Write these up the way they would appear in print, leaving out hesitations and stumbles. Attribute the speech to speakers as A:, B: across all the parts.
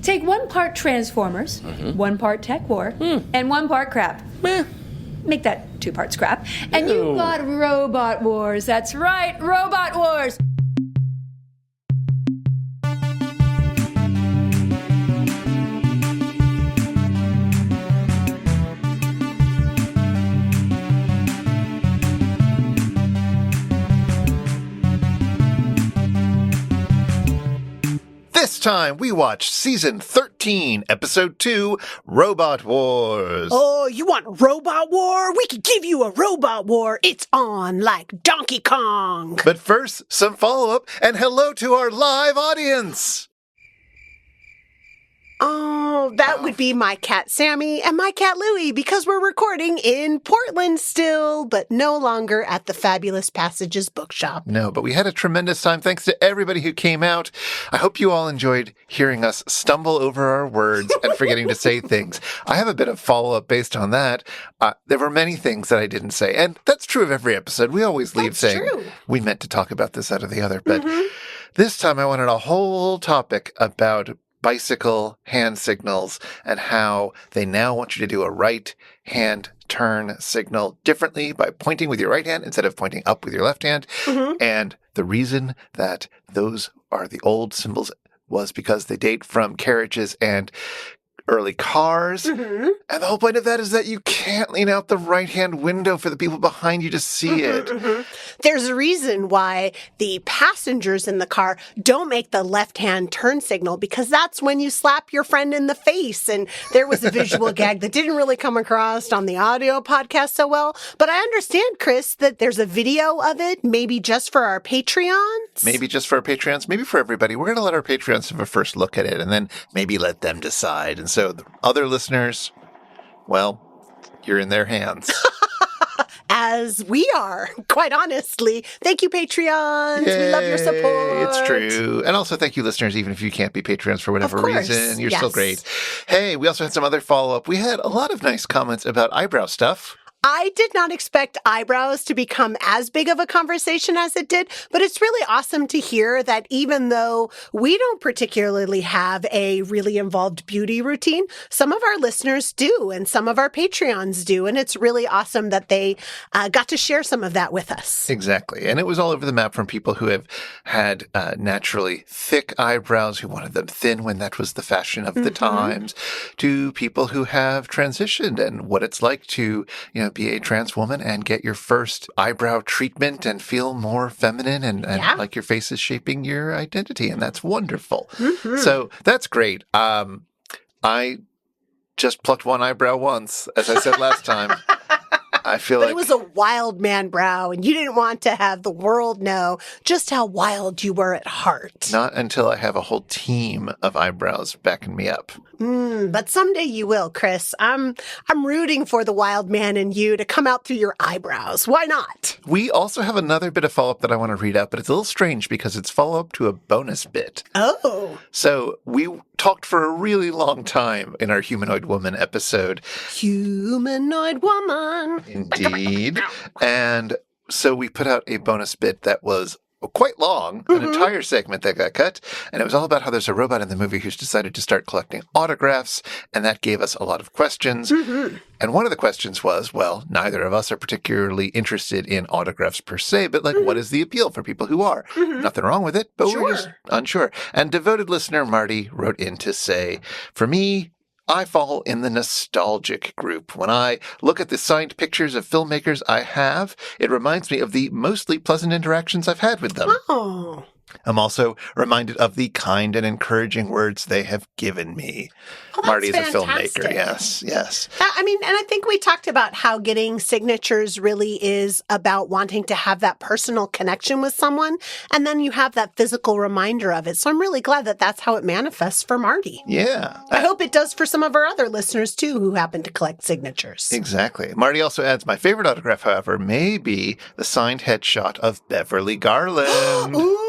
A: Take 1 part Transformers, 1 part Tech War, and 1 part crap. Make that 2 parts crap. And you've got Robot Wars. That's right, Robot Wars.
B: This time, we watched Season 13, Episode 2, Robot Wars.
C: Oh, you want a Robot War? We could give you a Robot War. It's on like Donkey Kong.
B: But first, some follow-up, and hello to our live audience.
C: Oh, that would be my cat Sammy and my cat Louie, because we're recording in Portland still, but no longer at the Fabulous Passages bookshop.
B: No, but we had a tremendous time. Thanks to everybody who came out. I hope you all enjoyed hearing us stumble over our words and forgetting to say things. I have a bit of follow-up based on that. There were many things that I didn't say, and that's true of every episode. We always leave saying we meant to talk about this, out of the other, but this time I wanted a whole topic about bicycle hand signals and how they now want you to do a right hand turn signal differently by pointing with your right hand instead of pointing up with your left hand. And the reason that those are the old symbols was because they date from carriages and early cars. And the whole point of that is that you can't lean out the right-hand window for the people behind you to see it.
C: There's a reason why the passengers in the car don't make the left-hand turn signal, because that's when you slap your friend in the face. And there was a visual gag that didn't really come across on the audio podcast so well. But I understand, Chris, that there's a video of it, maybe just for our Patreons.
B: Maybe just for our Patreons, maybe for everybody. We're going to let our Patreons have a first look at it and then maybe let them decide. And so the other listeners, well, you're in their hands.
C: As we are, quite honestly. Thank you, Patreons. We love your support.
B: It's true. And also thank you, listeners, even if you can't be Patreons for whatever reason. You're still great. Hey, we also had some other follow-up. We had a lot of nice comments about eyebrow stuff.
C: I did not expect eyebrows to become as big of a conversation as it did, but it's really awesome to hear that even though we don't particularly have a really involved beauty routine, some of our listeners do, and some of our Patreons do, and it's really awesome that they got to share some of that with us.
B: Exactly. And it was all over the map, from people who have had naturally thick eyebrows, who wanted them thin when that was the fashion of the times, to people who have transitioned and what it's like to, be a trans woman and get your first eyebrow treatment and feel more feminine and like your face is shaping your identity. And that's wonderful. So that's great. I just plucked one eyebrow once, as I said last time. I feel
C: but it was a wild man brow, and you didn't want to have the world know just how wild you were at heart.
B: Not until I have a whole team of eyebrows backing me up.
C: But someday you will, Chris. I'm rooting for the wild man in you to come out through your eyebrows. Why not?
B: We also have another bit of follow-up that I want to read out, but it's a little strange because it's follow-up to a bonus bit.
C: Oh.
B: So we talked for a really long time in our Humanoid Woman episode.
C: Humanoid Woman.
B: Indeed. And so we put out a bonus bit that was quite long, an entire segment that got cut, and it was all about how there's a robot in the movie who's decided to start collecting autographs, and that gave us a lot of questions. And one of the questions was, well, neither of us are particularly interested in autographs per se, but what is the appeal for people who are? Nothing wrong with it, but we're just unsure. And devoted listener Marty wrote in to say, for me, I fall in the nostalgic group. When I look at the signed pictures of filmmakers I have, it reminds me of the mostly pleasant interactions I've had with them.
C: Oh.
B: I'm also reminded of the kind and encouraging words they have given me.
C: Oh,
B: Marty is a
C: fantastic.
B: filmmaker. Yes.
C: And I think we talked about how getting signatures really is about wanting to have that personal connection with someone, and then you have that physical reminder of it. So I'm really glad that that's how it manifests for Marty.
B: Yeah.
C: I hope it does for some of our other listeners, too, who happen to collect signatures.
B: Exactly. Marty also adds, my favorite autograph, however, may be the signed headshot of Beverly Garland.
C: Ooh.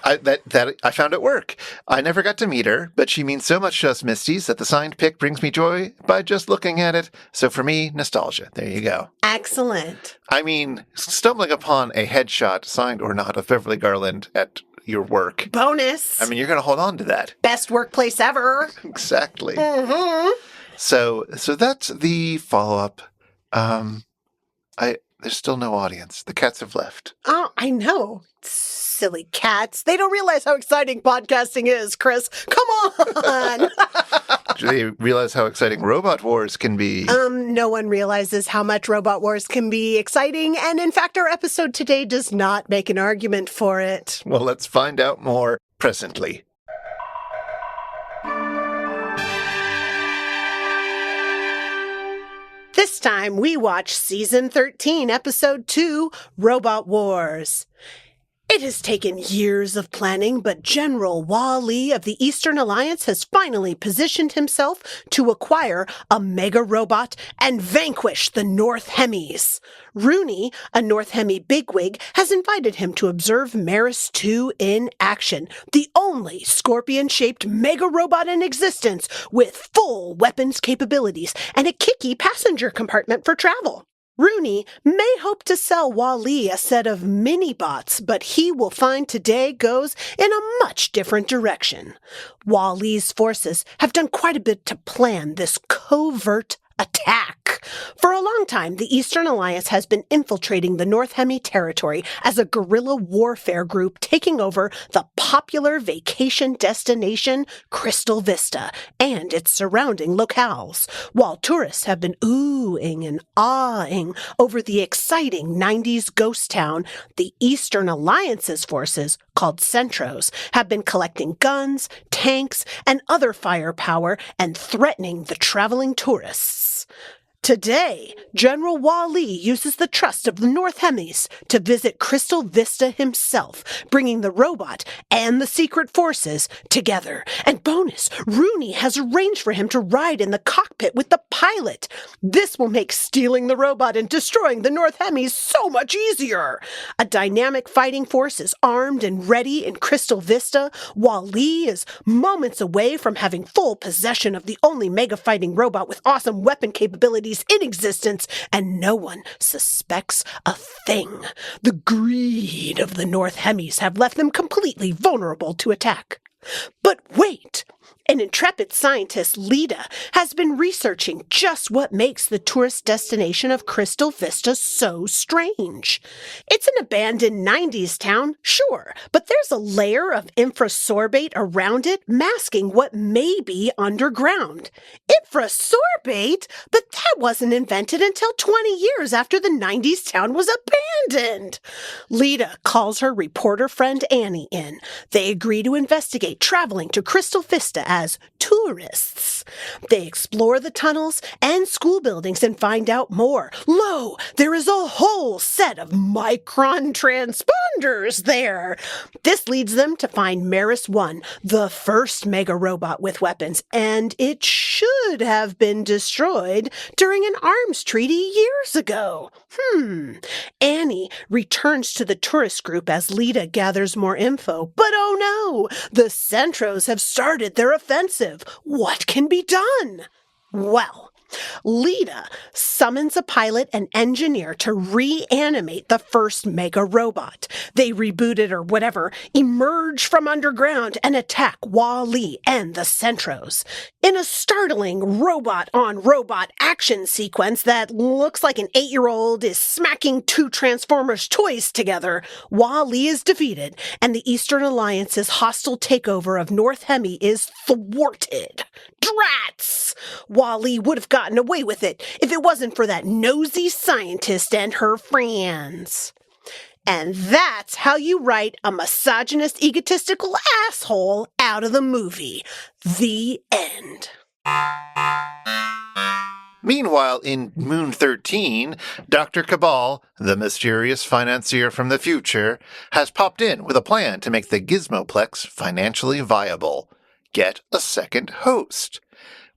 B: I found at work. I never got to meet her, but she means so much to us Misties that the signed pic brings me joy by just looking at it. So for me, nostalgia. There you go.
C: Excellent.
B: I mean, stumbling upon a headshot, signed or not, of Beverly Garland at your work.
C: Bonus.
B: I mean, you're going to hold on to that.
C: Best workplace ever.
B: Exactly.
C: Mm-hmm.
B: So that's the follow-up. There's still no audience. The cats have left.
C: Oh, I know. Silly cats. They don't realize how exciting podcasting is, Chris. Come on.
B: Do they realize how exciting Robot Wars can be?
C: No one realizes how much Robot Wars can be exciting, and in fact, our episode today does not make an argument for it.
B: Well, let's find out more presently.
C: This time, we watch Season 13, Episode 2, Robot Wars. It has taken years of planning, but General Wally of the Eastern Alliance has finally positioned himself to acquire a mega robot and vanquish the North Hemis. Rooney, a North Hemi bigwig, has invited him to observe Maris 2 in action, the only scorpion-shaped mega robot in existence with full weapons capabilities and a kicky passenger compartment for travel. Rooney may hope to sell Wally a set of mini-bots, but he will find today goes in a much different direction. Wally's forces have done quite a bit to plan this covert attack. For a long time, the Eastern Alliance has been infiltrating the North Hemi territory as a guerrilla warfare group taking over the popular vacation destination Crystal Vista and its surrounding locales, while tourists have been oohing and ahhing over the exciting 90s ghost town. The Eastern Alliance's forces, called Centros, have been collecting guns, tanks, and other firepower and threatening the traveling tourists. Today, General Wally uses the trust of the North Hemis to visit Crystal Vista himself, bringing the robot and the secret forces together. And bonus, Rooney has arranged for him to ride in the cockpit with the pilot. This will make stealing the robot and destroying the North Hemis so much easier. A dynamic fighting force is armed and ready in Crystal Vista, while Lee is moments away from having full possession of the only mega fighting robot with awesome weapon capabilities in existence, and no one suspects a thing. The greed of the North Hemis have left them completely vulnerable to attack. But wait! An intrepid scientist, Lita, has been researching just what makes the tourist destination of Crystal Vista so strange. It's an abandoned 90s town, sure, but there's a layer of infrasorbate around it masking what may be underground. Infrasorbate? But that wasn't invented until 20 years after the 90s town was abandoned. Lita calls her reporter friend Annie in. They agree to investigate traveling to Crystal Vista as tourists. They explore the tunnels and school buildings and find out more. Lo, there is a whole set of micron transponders there. This leads them to find Maris 1, the first mega robot with weapons, and it should have been destroyed during an arms treaty years ago. Annie returns to the tourist group as Lita gathers more info, but oh no, the Centros have started their offensive. What can be done? Well, Lita summons a pilot and engineer to reanimate the first mega robot. They reboot it or whatever, emerge from underground, and attack Wally and the Centros. In a startling robot-on-robot action sequence that looks like an 8-year-old is smacking two Transformers toys together, Wally is defeated, and the Eastern Alliance's hostile takeover of North Hemi is thwarted. Drats! Wally would have gotten away with it if it wasn't for that nosy scientist and her friends. And that's how you write a misogynist, egotistical asshole out of the movie. The end.
B: Meanwhile, in Moon 13, Dr. Cabal, the mysterious financier from the future, has popped in with a plan to make the Gizmoplex financially viable. Get a second host.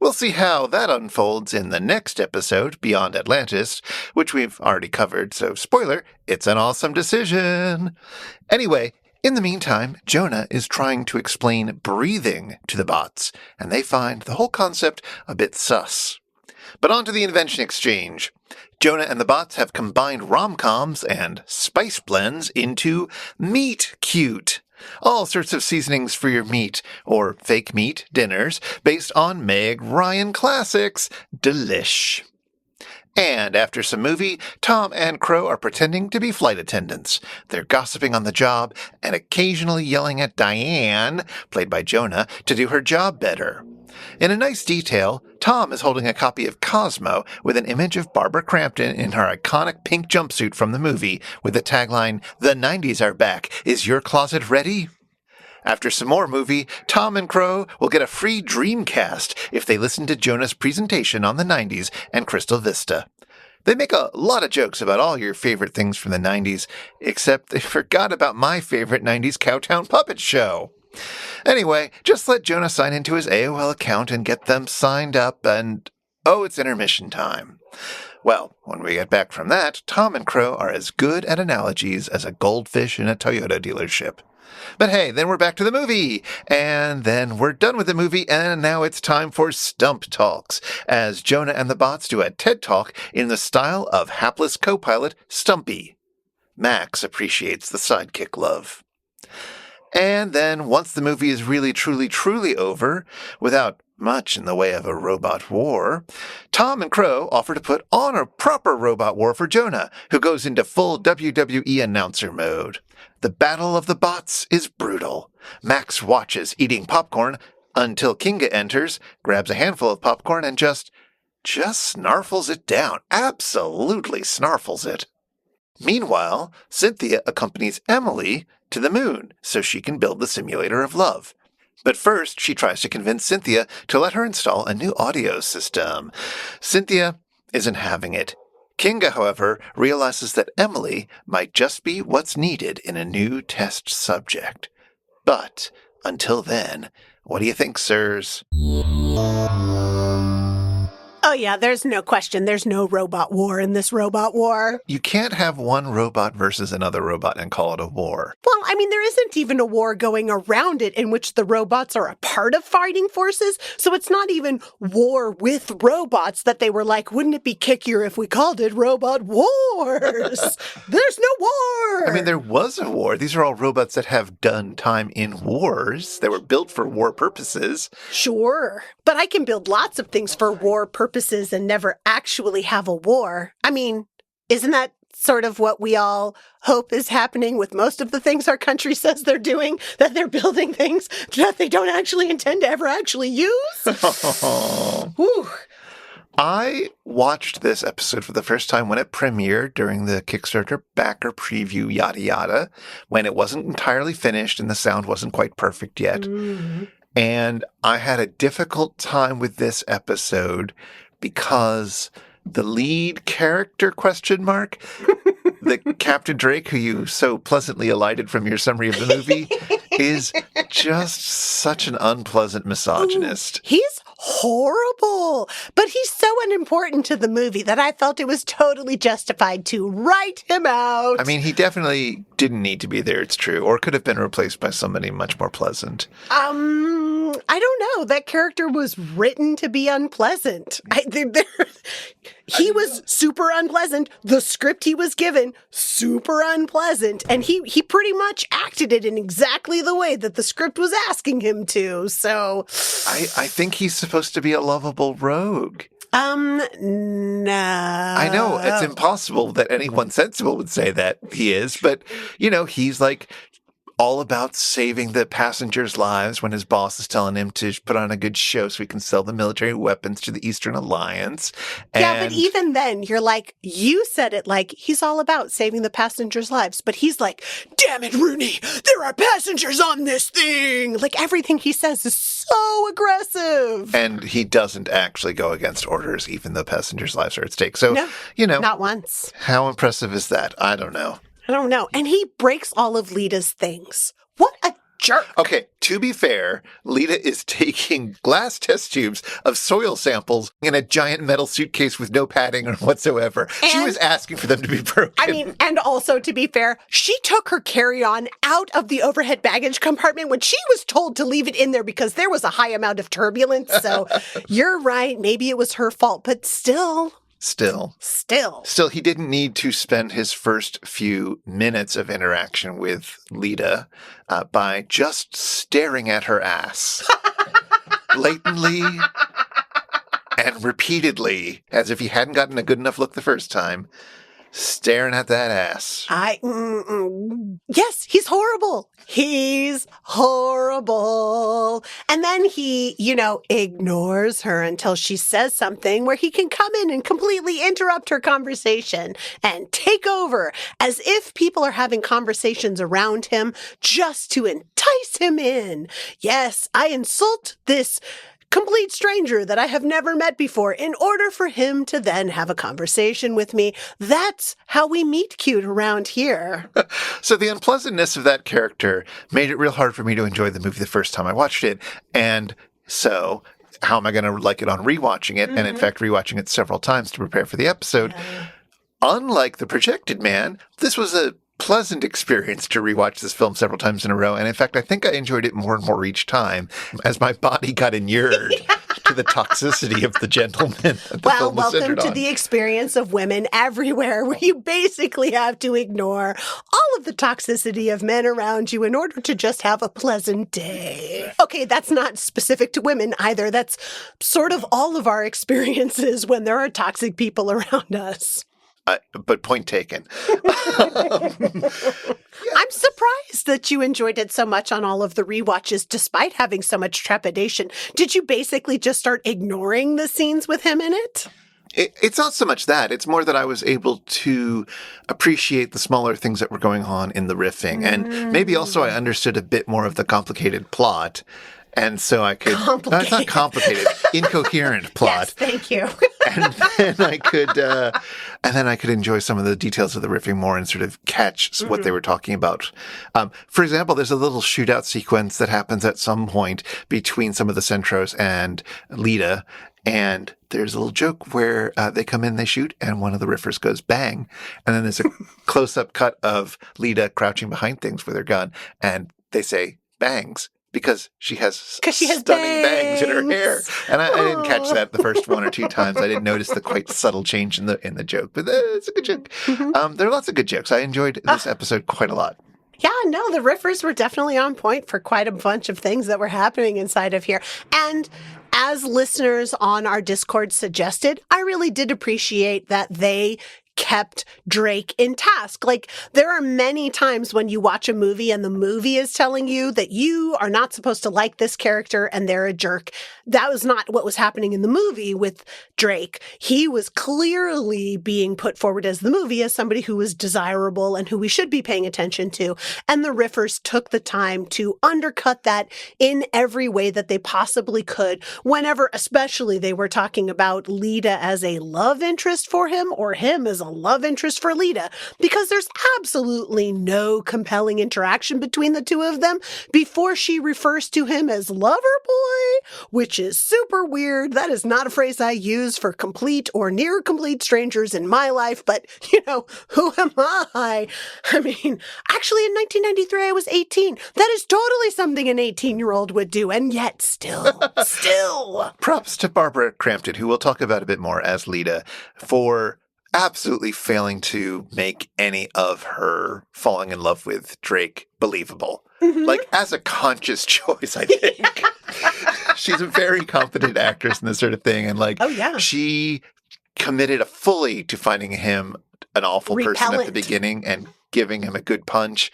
B: We'll see how that unfolds in the next episode, Beyond Atlantis, which we've already covered, so spoiler, it's an awesome decision. Anyway, in the meantime, Jonah is trying to explain breathing to the bots, and they find the whole concept a bit sus. But on to the invention exchange. Jonah and the bots have combined rom-coms and spice blends into Meet Cute. All sorts of seasonings for your meat, or fake meat, dinners, based on Meg Ryan classics. Delish. And after some movie, Tom and Crow are pretending to be flight attendants. They're gossiping on the job and occasionally yelling at Diane, played by Jonah, to do her job better. In a nice detail, Tom is holding a copy of Cosmo with an image of Barbara Crampton in her iconic pink jumpsuit from the movie with the tagline, "The 90s are back. Is your closet ready?" After some more movie, Tom and Crow will get a free Dreamcast if they listen to Jonah's presentation on the 90s and Crystal Vista. They make a lot of jokes about all your favorite things from the 90s, except they forgot about my favorite 90s Cowtown puppet show. Anyway, just let Jonah sign into his AOL account and get them signed up and... oh, it's intermission time. Well, when we get back from that, Tom and Crow are as good at analogies as a goldfish in a Toyota dealership. But hey, then we're back to the movie, and then we're done with the movie, and now it's time for Stump Talks, as Jonah and the bots do a TED Talk in the style of hapless co-pilot Stumpy. Max appreciates the sidekick love. And then, once the movie is really, truly over, without much in the way of a robot war, Tom and Crow offer to put on a proper robot war for Jonah, who goes into full WWE announcer mode. The battle of the bots is brutal. Max watches eating popcorn until Kinga enters, grabs a handful of popcorn, and just snarfles it down. Absolutely snarfles it. Meanwhile, Cynthia accompanies Emily to the moon so she can build the simulator of love. But first, she tries to convince Cynthia to let her install a new audio system. Cynthia isn't having it. Kinga, however, realizes that Emily might just be what's needed in a new test subject. But, until then, what do you think, sirs?
C: Oh yeah, there's no question. There's no robot war in this robot war.
B: You can't have one robot versus another robot and call it a war.
C: Well, I mean, there isn't even a war going around it in which the robots are a part of fighting forces. So it's not even war with robots that they were like, wouldn't it be kickier if we called it Robot Wars? There's no war.
B: I mean, there was a war. These are all robots that have done time in wars. They were built for war purposes.
C: Sure. But I can build lots of things for war purposes and never actually have a war. I mean, isn't that sort of what we all hope is happening with most of the things our country says they're doing, that they're building things that they don't actually intend to ever actually use? Whew.
B: I watched this episode for the first time when it premiered during the Kickstarter backer preview, yada yada, when it wasn't entirely finished and the sound wasn't quite perfect yet. Mm-hmm. And I had a difficult time with this episode because the lead character, the Captain Drake, who you so pleasantly elided from your summary of the movie, is just such an unpleasant misogynist.
C: Ooh, he's horrible, but he's so unimportant to the movie that I felt it was totally justified to write him out.
B: I mean, he definitely didn't need to be there, it's true, or could have been replaced by somebody much more pleasant.
C: I don't know. That character was written to be unpleasant. He was super unpleasant. The script he was given, super unpleasant. And he pretty much acted it in exactly the way that the script was asking him to. So
B: I think he's supposed to be a lovable rogue.
C: No.
B: I know, it's impossible that anyone sensible would say that he is, but, you know, he's like all about saving the passengers' lives when his boss is telling him to put on a good show so he can sell the military weapons to the Eastern Alliance.
C: Yeah, but even then, you're like, you said it like he's all about saving the passengers' lives, but he's like, damn it, Rooney, there are passengers on this thing. Like, everything he says is so aggressive.
B: And he doesn't actually go against orders, even though passengers' lives are at stake. So,
C: no,
B: you know.
C: Not once.
B: How impressive is that? I don't know.
C: I don't know. And he breaks all of Lita's things. What a jerk.
B: Okay, to be fair, Lita is taking glass test tubes of soil samples in a giant metal suitcase with no padding or whatsoever.
C: And,
B: she was asking for them to be broken.
C: I mean, and also, to be fair, she took her carry-on out of the overhead baggage compartment when she was told to leave it in there because there was a high amount of turbulence. So you're right. Maybe it was her fault, but still...
B: Still, he didn't need to spend his first few minutes of interaction with Lita by just staring at her ass. Blatantly and repeatedly, as if he hadn't gotten a good enough look the first time, staring at that ass.
C: Yes, he's horrible. He's horrible. And then he, ignores her until she says something where he can come in and completely interrupt her conversation and take over as if people are having conversations around him just to entice him in. Yes, I insult this complete stranger that I have never met before in order for him to then have a conversation with me. That's how we meet cute around here.
B: So the unpleasantness of that character made it real hard for me to enjoy the movie the first time I watched it. And so how am I going to like it on rewatching it? And in fact, rewatching it several times to prepare for the episode. Unlike The Projected Man, this was a pleasant experience to rewatch this film several times in a row. And in fact, I think I enjoyed it more and more each time as my body got inured to the toxicity of the gentleman that the film was centered on.
C: Welcome to the experience of women everywhere, where you basically have to ignore all of the toxicity of men around you in order to just have a pleasant day. Okay, that's not specific to women either. That's sort of all of our experiences when there are toxic people around us.
B: But point taken.
C: I'm surprised that you enjoyed it so much on all of the rewatches, despite having so much trepidation. Did you basically just start ignoring the scenes with him in it?
B: It's not so much that. It's more that I was able to appreciate the smaller things that were going on in the riffing. And maybe also I understood a bit more of the complicated plot. And so I could, no, it's not complicated, incoherent plot.
C: Yes, thank you.
B: and then I could enjoy some of the details of the riffing more and sort of catch what they were talking about. For example, there's a little shootout sequence that happens at some point between some of the Centros and Lita. And there's a little joke where they come in, they shoot, and one of the riffers goes bang. And then there's a close-up cut of Lita crouching behind things with her gun. And they say bangs. Because she has stunning bangs in her hair. And I didn't catch that the first one or two times. I didn't notice the quite subtle change in the joke. But it's a good joke. There are lots of good jokes. I enjoyed this episode quite a lot.
C: Yeah, no, the riffers were definitely on point for quite a bunch of things that were happening inside of here. And as listeners on our Discord suggested, I really did appreciate that they kept Drake in task. Like, there are many times when you watch a movie and the movie is telling you that you are not supposed to like this character and they're a jerk. That was not what was happening in the movie with Drake. He was clearly being put forward as the movie as somebody who was desirable and who we should be paying attention to. And the riffers took the time to undercut that in every way that they possibly could, whenever especially they were talking about Lita as a love interest for him or him as a love interest for Lita, because there's absolutely no compelling interaction between the two of them before she refers to him as lover boy, which is super weird. That is not a phrase I use for complete or near complete strangers in my life, but who am I? I mean, actually in 1993 I was 18. That is totally something an 18-year-old would do, and yet still.
B: Props to Barbara Crampton, who we'll talk about a bit more as Lita, for absolutely failing to make any of her falling in love with Drake believable. Like, as a conscious choice, I think. She's a very competent actress in this sort of thing. And she committed fully to finding him an awful person at the beginning and giving him a good punch.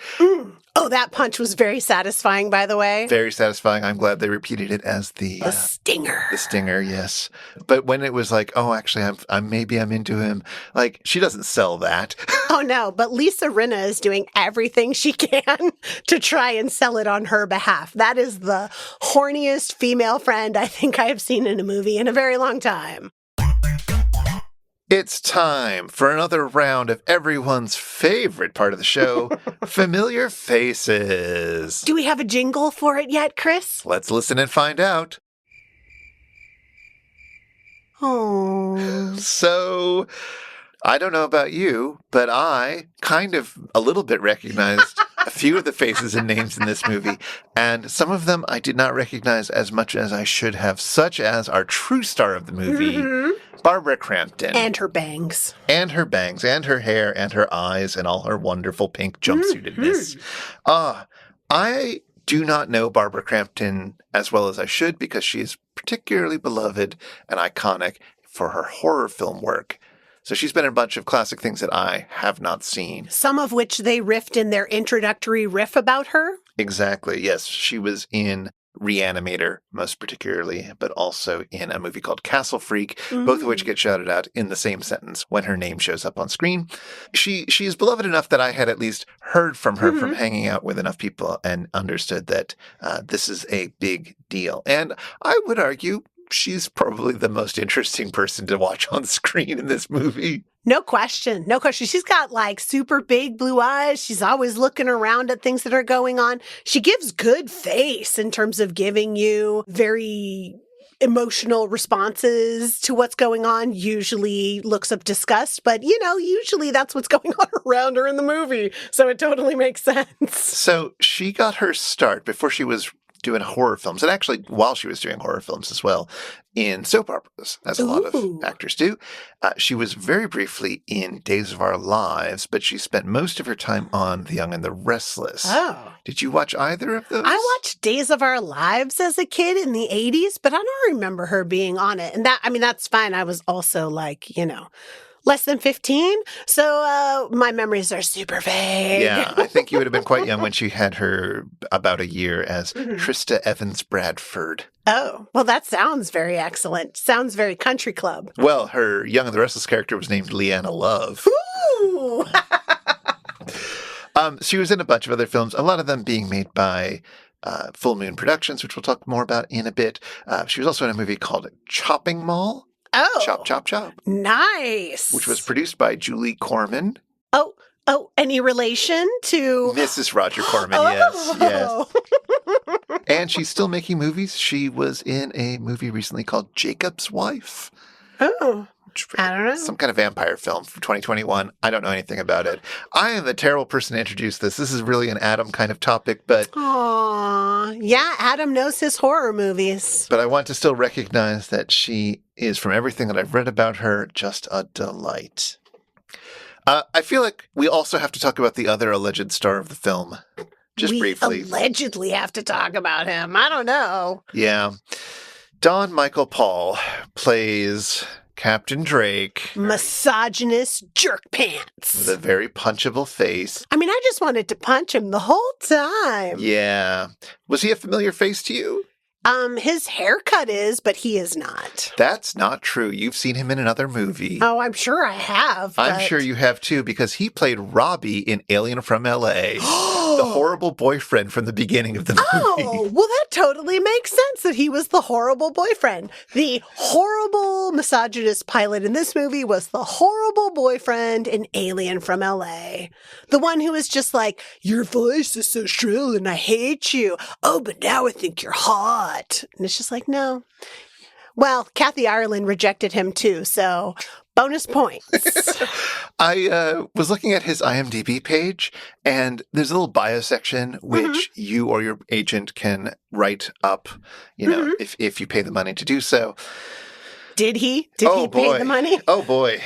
C: Oh, that punch was very satisfying, by the way.
B: Very satisfying. I'm glad they repeated it as the
C: stinger.
B: The stinger, yes. But when it was like, oh, actually, I'm into him. Like, she doesn't sell that.
C: Oh no, but Lisa Rinna is doing everything she can to try and sell it on her behalf. That is the horniest female friend I think I have seen in a movie in a very long time.
B: It's time for another round of everyone's favorite part of the show, Familiar Faces.
C: Do we have a jingle for it yet, Chris?
B: Let's listen and find out.
C: Oh.
B: So, I don't know about you, but I kind of a little bit recognized a few of the faces and names in this movie, and some of them I did not recognize as much as I should have, such as our true star of the movie, Barbara Crampton.
C: And her bangs.
B: And her bangs, and her hair, and her eyes, and all her wonderful pink jumpsuitedness. I do not know Barbara Crampton as well as I should because she is particularly beloved and iconic for her horror film work. So she's been in a bunch of classic things that I have not seen.
C: Some of which they riffed in their introductory riff about her.
B: Exactly, yes. She was in Reanimator, most particularly, but also in a movie called Castle Freak, both of which get shouted out in the same sentence when her name shows up on screen. She is beloved enough that I had at least heard from her from hanging out with enough people and understood that this is a big deal. And I would argue she's probably the most interesting person to watch on screen in this movie.
C: No question. No question. She's got like super big blue eyes. She's always looking around at things that are going on. She gives good face in terms of giving you very emotional responses to what's going on. Usually looks of disgust, but usually that's what's going on around her in the movie. So it totally makes sense.
B: So she got her start before she was doing horror films, and actually while she was doing horror films as well, in soap operas, as a lot of actors do. She was very briefly in Days of Our Lives, but she spent most of her time on The Young and the Restless.
C: Oh.
B: Did you watch either of those?
C: I watched Days of Our Lives as a kid in the 80s, but I don't remember her being on it. And that's fine. I was also less than 15. So my memories are super vague.
B: Yeah, I think you would have been quite young when she had her about a year as Trista Evans Bradford.
C: Oh, well, that sounds very excellent. Sounds very country club.
B: Well, her Young and the Restless character was named Leanna Love.
C: Ooh!
B: She was in a bunch of other films, a lot of them being made by Full Moon Productions, which we'll talk more about in a bit. She was also in a movie called Chopping Mall.
C: Oh.
B: Chop, chop, chop.
C: Nice.
B: Which was produced by Julie Corman.
C: Oh, any relation to
B: Mrs. Roger Corman, yes. And she's still making movies. She was in a movie recently called Jacob's Wife.
C: Oh. I don't know.
B: Some kind of vampire film from 2021. I don't know anything about it. I am the terrible person to introduce this. This is really an Adam kind of topic, but...
C: Aw. Yeah, Adam knows his horror movies.
B: But I want to still recognize that she is, from everything that I've read about her, just a delight. I feel like we also have to talk about the other alleged star of the film. Just briefly.
C: We allegedly have to talk about him. I don't know.
B: Yeah. Don Michael Paul plays Captain Drake.
C: Misogynist Jerkpants.
B: With a very punchable face.
C: I mean, I just wanted to punch him the whole time.
B: Yeah. Was he a familiar face to you?
C: His haircut is, but he is not.
B: That's not true. You've seen him in another movie.
C: Oh, I'm sure I have.
B: I'm sure you have too, because he played Robbie in Alien from L.A., the horrible boyfriend from the beginning of the movie.
C: Oh, well, that totally makes sense that he was the horrible boyfriend. The horrible misogynist pilot in this movie was the horrible boyfriend in Alien from L.A. The one who was just like, your voice is so shrill and I hate you. Oh, but now I think you're hot. And it's just like, no. Well, Kathy Ireland rejected him too, so bonus points.
B: I was looking at his IMDb page, and there's a little bio section which you or your agent can write up, if you pay the money to do so.
C: Did he? Did he pay the money?
B: Oh, boy.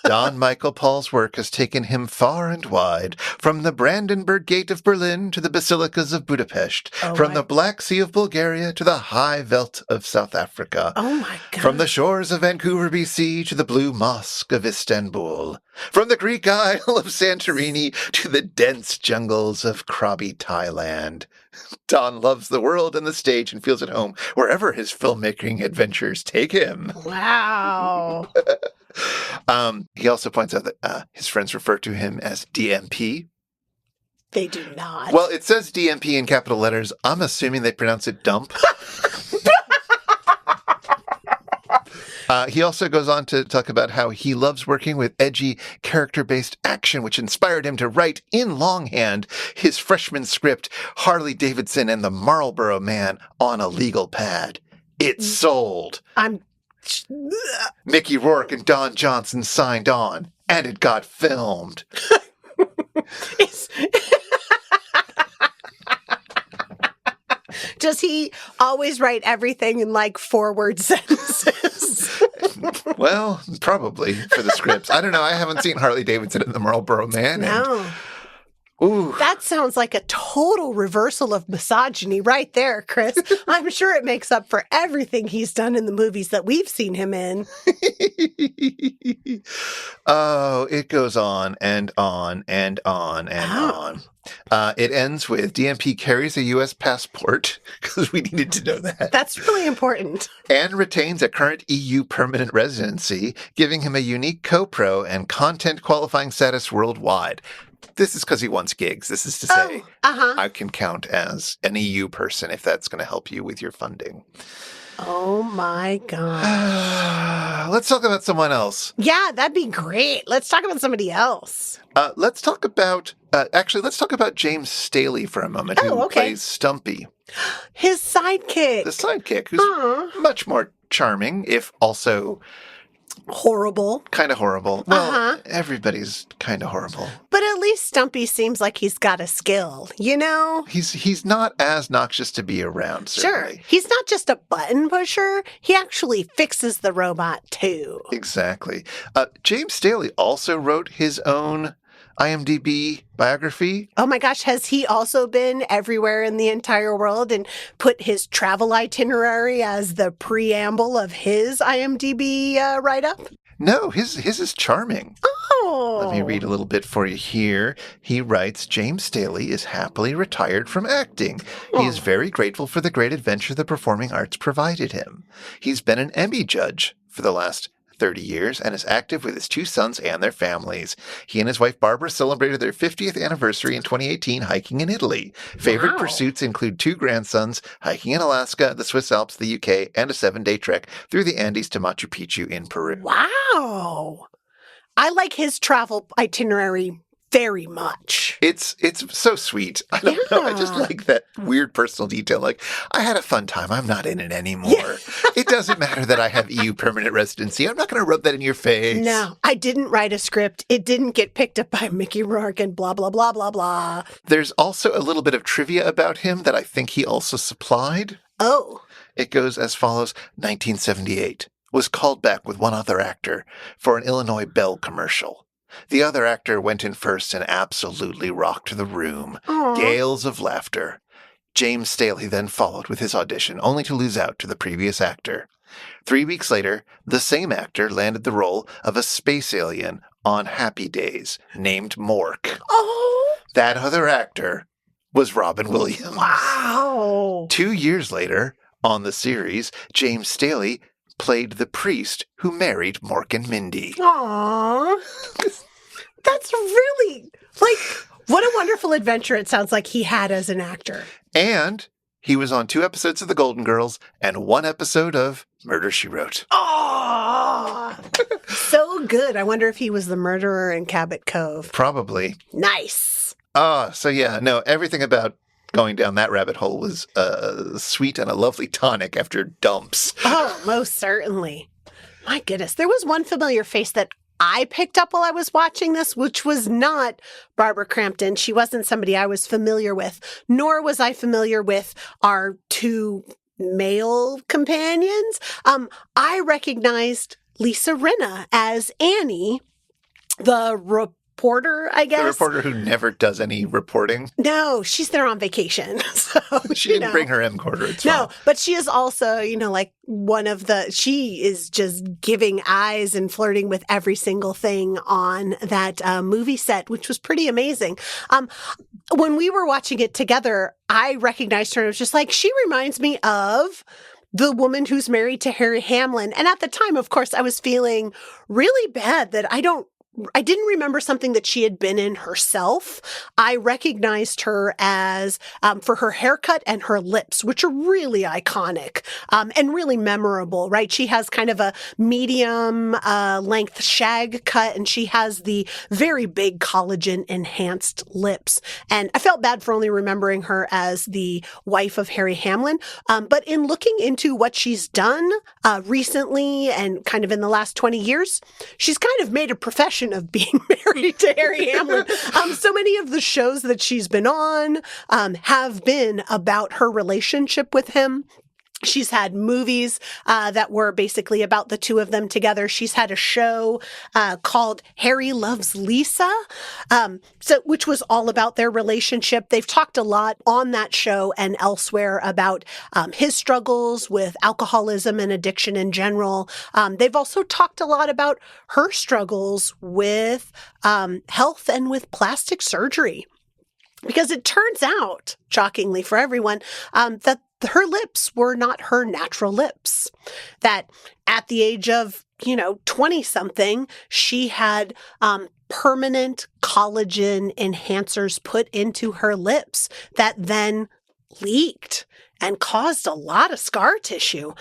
B: Don Michael Paul's work has taken him far and wide, from the Brandenburg Gate of Berlin to the basilicas of Budapest, from the Black Sea of Bulgaria to the High Veld of South Africa.
C: Oh, my God.
B: From the shores of Vancouver, BC to the Blue Mosque of Istanbul. From the Greek Isle of Santorini to the dense jungles of Krabi, Thailand. Don loves the world and the stage and feels at home wherever his filmmaking adventures take him.
C: Wow.
B: He also points out that his friends refer to him as DMP.
C: They do not.
B: Well, it says DMP in capital letters. I'm assuming they pronounce it dump. He also goes on to talk about how he loves working with edgy, character-based action, which inspired him to write in longhand his freshman script, Harley Davidson and the Marlboro Man, on a legal pad. It sold. Mickey Rourke and Don Johnson signed on, and it got filmed.
C: Does he always write everything in like 4-word sentences?
B: Well, probably for the scripts. I don't know. I haven't seen Harley Davidson and the Marlboro Man.
C: No.
B: Ooh.
C: That sounds like a total reversal of misogyny right there, Chris. I'm sure it makes up for everything he's done in the movies that we've seen him in.
B: Oh, it goes on and on and on and on. It ends with DMP carries a U.S. passport, because we needed to know that.
C: That's really important.
B: And retains a current EU permanent residency, giving him a unique co-pro and content qualifying status worldwide. This is because he wants gigs. This is to say, I can count as an EU person if that's going to help you with your funding.
C: Oh my God.
B: Let's talk about someone else.
C: Yeah, that'd be great. Let's talk about somebody else.
B: Let's talk about James Staley for a moment, who plays Stumpy.
C: His sidekick.
B: The sidekick, who's much more charming, if also
C: horrible.
B: Kind of horrible. Well, everybody's kind of horrible.
C: But at least Stumpy seems like he's got a skill, you know?
B: He's not as noxious to be around, certainly.
C: Sure. He's not just a button pusher. He actually fixes the robot, too.
B: Exactly. James Staley also wrote his own IMDb biography.
C: Oh my gosh, has he also been everywhere in the entire world and put his travel itinerary as the preamble of his IMDb write-up?
B: No, his is charming.
C: Oh.
B: Let me read a little bit for you here. He writes, James Staley is happily retired from acting. He is very grateful for the great adventure the performing arts provided him. He's been an Emmy judge for the last 30 years and is active with his 2 sons and their families. He and his wife Barbara celebrated their 50th anniversary in 2018 hiking in Italy. Favorite pursuits include 2 grandsons, hiking in Alaska, the Swiss Alps, the UK, and a 7-day trek through the Andes to Machu Picchu in Peru.
C: Wow. I like his travel itinerary very much.
B: It's so sweet. I don't know. I just like that weird personal detail. Like, I had a fun time. I'm not in it anymore. Yeah. It doesn't matter that I have EU permanent residency. I'm not going to rub that in your face.
C: No, I didn't write a script. It didn't get picked up by Mickey Rourke and blah, blah, blah, blah, blah.
B: There's also a little bit of trivia about him that I think he also supplied.
C: Oh.
B: It goes as follows. 1978. Was called back with one other actor for an Illinois Bell commercial. The other actor went in first and absolutely rocked the room. Aww. Gales of laughter. James Staley then followed with his audition, only to lose out to the previous actor. 3 weeks later, the same actor landed the role of a space alien on Happy Days, named Mork.
C: Oh!
B: That other actor was Robin Williams.
C: Wow!
B: 2 years later, on the series, James Staley played the priest who married Mork and Mindy.
C: Aww. That's really, what a wonderful adventure it sounds like he had as an actor.
B: And he was on 2 episodes of The Golden Girls and 1 episode of Murder, She Wrote.
C: Oh, so good. I wonder if he was the murderer in Cabot Cove.
B: Probably.
C: Nice.
B: So yeah, no, everything about going down that rabbit hole was sweet and a lovely tonic after dumps.
C: Oh, most certainly. My goodness. There was one familiar face that I picked up while I was watching this, which was not Barbara Crampton. She wasn't somebody I was familiar with, nor was I familiar with our 2 male companions. I recognized Lisa Rinna as Annie, the reporter, I guess.
B: The reporter who never does any reporting.
C: No, she's there on vacation. So,
B: she didn't bring her M-corder. It's fine.
C: But she is also, like one of she is just giving eyes and flirting with every single thing on that movie set, which was pretty amazing. When we were watching it together, I recognized her and it was just like, she reminds me of the woman who's married to Harry Hamlin. And at the time, of course, I was feeling really bad that I didn't remember something that she had been in herself. I recognized her as for her haircut and her lips, which are really iconic and really memorable, right? She has kind of a medium length shag cut, and she has the very big collagen enhanced lips. And I felt bad for only remembering her as the wife of Harry Hamlin. But in looking into what she's done recently and kind of in the last 20 years, she's kind of made a profession of being married to Harry Hamlin. So many of the shows that she's been on have been about her relationship with him. She's had movies that were basically about the two of them together. She's had a show called Harry Loves Lisa, which was all about their relationship. They've talked a lot on that show and elsewhere about his struggles with alcoholism and addiction in general. They've also talked a lot about her struggles with health and with plastic surgery. Because it turns out, shockingly for everyone, that her lips were not her natural lips. That at the age of, 20-something, she had permanent collagen enhancers put into her lips that then leaked and caused a lot of scar tissue.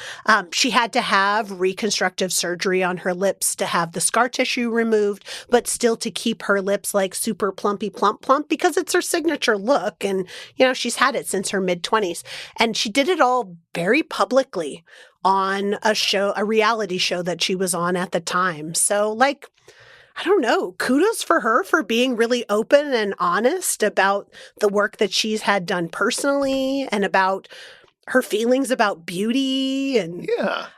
C: She had to have reconstructive surgery on her lips to have the scar tissue removed, but still to keep her lips like super plumpy, plump, because it's her signature look. And, she's had it since her mid-20s. And she did it all very publicly on a reality show that she was on at the time. So, I don't know, kudos for her for being really open and honest about the work that she's had done personally and about her feelings about beauty and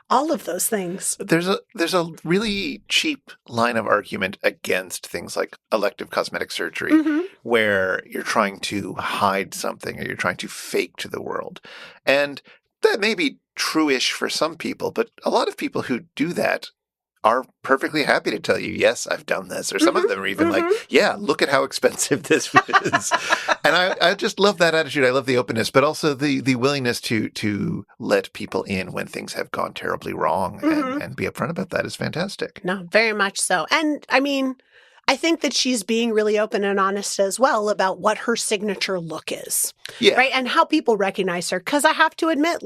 C: all of those things.
B: There's a really cheap line of argument against things like elective cosmetic surgery where you're trying to hide something or you're trying to fake to the world. And that may be true-ish for some people, but a lot of people who do that are perfectly happy to tell you, yes, I've done this. Or some of them are even like, yeah, look at how expensive this is. And I just love that attitude. I love the openness, but also the willingness to let people in when things have gone terribly wrong and be upfront about that is fantastic.
C: No, very much so. And I think that she's being really open and honest as well about what her signature look is.
B: Yeah.
C: Right. And how people recognize her. Because I have to admit,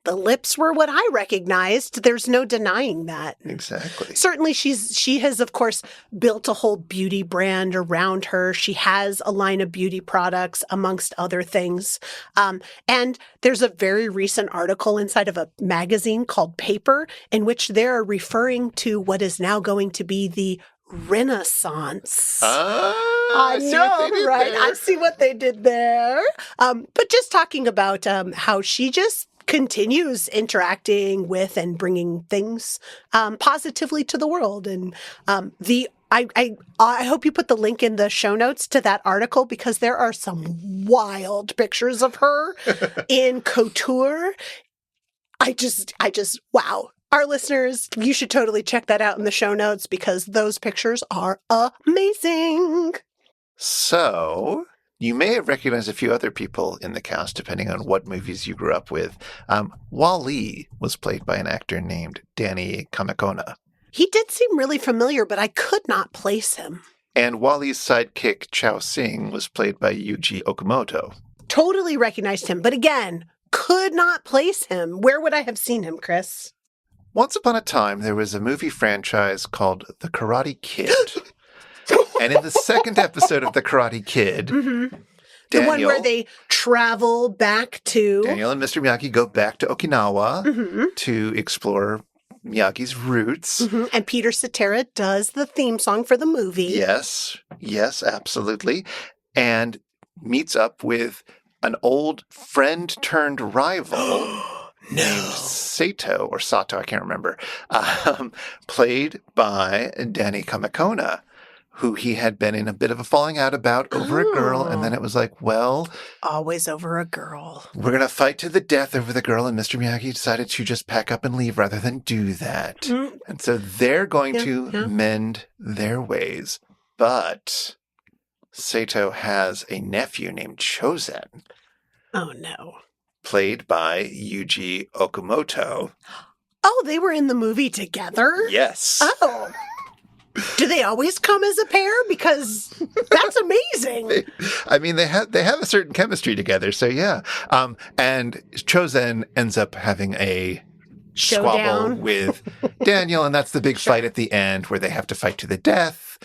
C: the lips were what I recognized. There's no denying that.
B: Exactly.
C: Certainly, she has, of course, built a whole beauty brand around her. She has a line of beauty products, amongst other things. And there's a very recent article inside of a magazine called Paper in which they're referring to what is now going to be the Renaissance.
B: I
C: know, right? I see what they did there. But just talking about how she just continues interacting with and bringing things positively to the world. And I hope you put the link in the show notes to that article because there are some wild pictures of her in couture. I just, wow. Our listeners, you should totally check that out in the show notes because those pictures are amazing.
B: So, you may have recognized a few other people in the cast, depending on what movies you grew up with. Wall-E was played by an actor named Danny Kamekona.
C: He did seem really familiar, but I could not place him.
B: And Wall-E's sidekick, Chao Sing, was played by Yuji Okumoto.
C: Totally recognized him, but again, could not place him. Where would I have seen him, Chris?
B: Once upon a time, there was a movie franchise called The Karate Kid. And in the second episode of The Karate Kid,
C: the one where they travel back to...
B: Daniel and Mr. Miyagi go back to Okinawa to explore Miyagi's roots.
C: And Peter Cetera does the theme song for the movie.
B: Yes, absolutely. And meets up with an old friend-turned-rival... named Sato, or Sato, I can't remember, played by Danny Kamekona, who he had been in a bit of a falling out about over a girl, and then it was like, well...
C: always over a girl.
B: We're going to fight to the death over the girl, and Mr. Miyagi decided to just pack up and leave rather than do that. And so they're going to mend their ways, but Sato has a nephew named Chozen.
C: Oh, no.
B: Played by Yuji Okumoto.
C: Oh, they were in the movie together?
B: Yes.
C: Oh. Do they always come as a pair? Because that's amazing.
B: They have a certain chemistry together, so yeah. And Chozen ends up having a squabble with Daniel, and that's the big fight at the end where they have to fight to the death.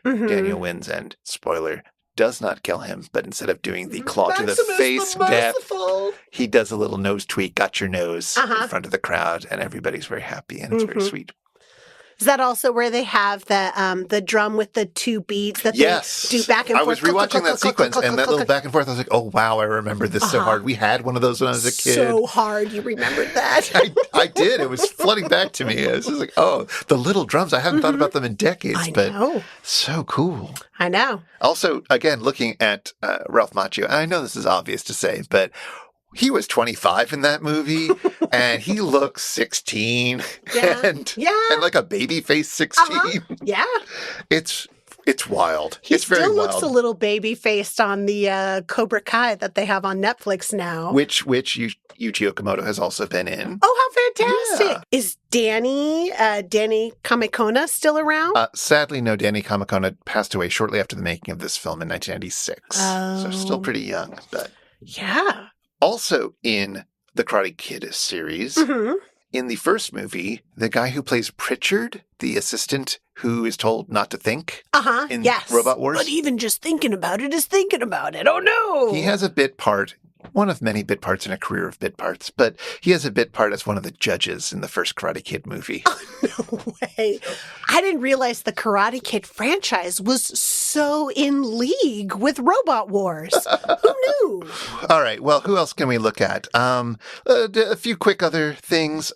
B: Daniel wins, and spoiler, does not kill him, but instead of doing the claw to the face death, he does a little nose tweak, got your nose in front of the crowd, and everybody's very happy, and it's very sweet.
C: Is that also where they have the drum with the two beats that
B: Yes.
C: they do back and
B: I
C: forth?
B: was rewatching that sequence and that little back and forth. I was like, oh, wow, I remember this so hard. We had one of those when I was a kid.
C: So hard you remembered that.
B: I did. It was flooding back to me. I was just like, oh, the little drums. I haven't thought about them in decades,
C: I
B: but
C: know.
B: so cool.
C: I know.
B: Also, again, looking at Ralph Macchio, and I know this is obvious to say, but he was 25 in that movie, and he looks 16, and like a baby face 16.
C: Yeah.
B: It's wild.
C: He
B: it's very
C: still
B: wild.
C: looks a little baby-faced on the Cobra Kai that they have on Netflix now.
B: Which Yuji Okumoto has also been in.
C: Oh, how fantastic.
B: Yeah.
C: Is Danny Kamekona still around?
B: Sadly, no. Danny Kamekona passed away shortly after the making of this film in 1996. So still pretty young. But
C: yeah.
B: Also in the Karate Kid series, in the first movie, the guy who plays Pritchard, the assistant who is told not to think in Robot Wars.
C: But even just thinking about it is thinking about it. Oh, no.
B: He has a bit part, one of many bit parts in a career of bit parts, but he has a bit part as one of the judges in the first Karate Kid movie.
C: No way. I didn't realize the Karate Kid franchise was so in league with Robot Wars. Who knew?
B: All right. Well, who else can we look at? A few quick other things.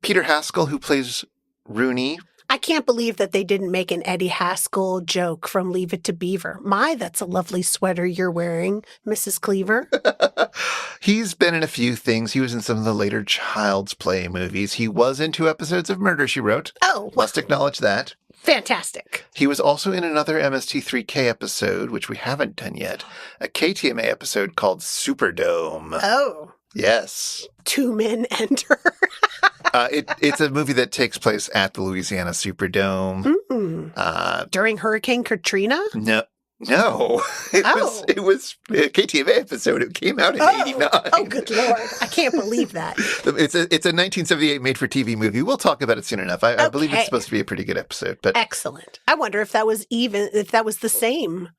B: Peter Haskell, who plays Rooney.
C: I can't believe that they didn't make an Eddie Haskell joke from Leave It to Beaver. My, that's a lovely sweater you're wearing, Mrs. Cleaver.
B: He's been in a few things. He was in some of the later Child's Play movies. He was in 2 episodes of Murder, She Wrote.
C: Oh.
B: Must acknowledge that.
C: Fantastic.
B: He was also in another MST3K episode, which we haven't done yet, a KTMA episode called Superdome.
C: Oh.
B: Yes.
C: 2 men enter.
B: It's a movie that takes place at the Louisiana Superdome.
C: During Hurricane Katrina?
B: No. It was a KTMA episode. It came out in 89.
C: Oh, good Lord. I can't believe that.
B: It's a 1978 made-for-TV movie. We'll talk about it soon enough. I believe it's supposed to be a pretty good episode. But
C: excellent. I wonder if that was the same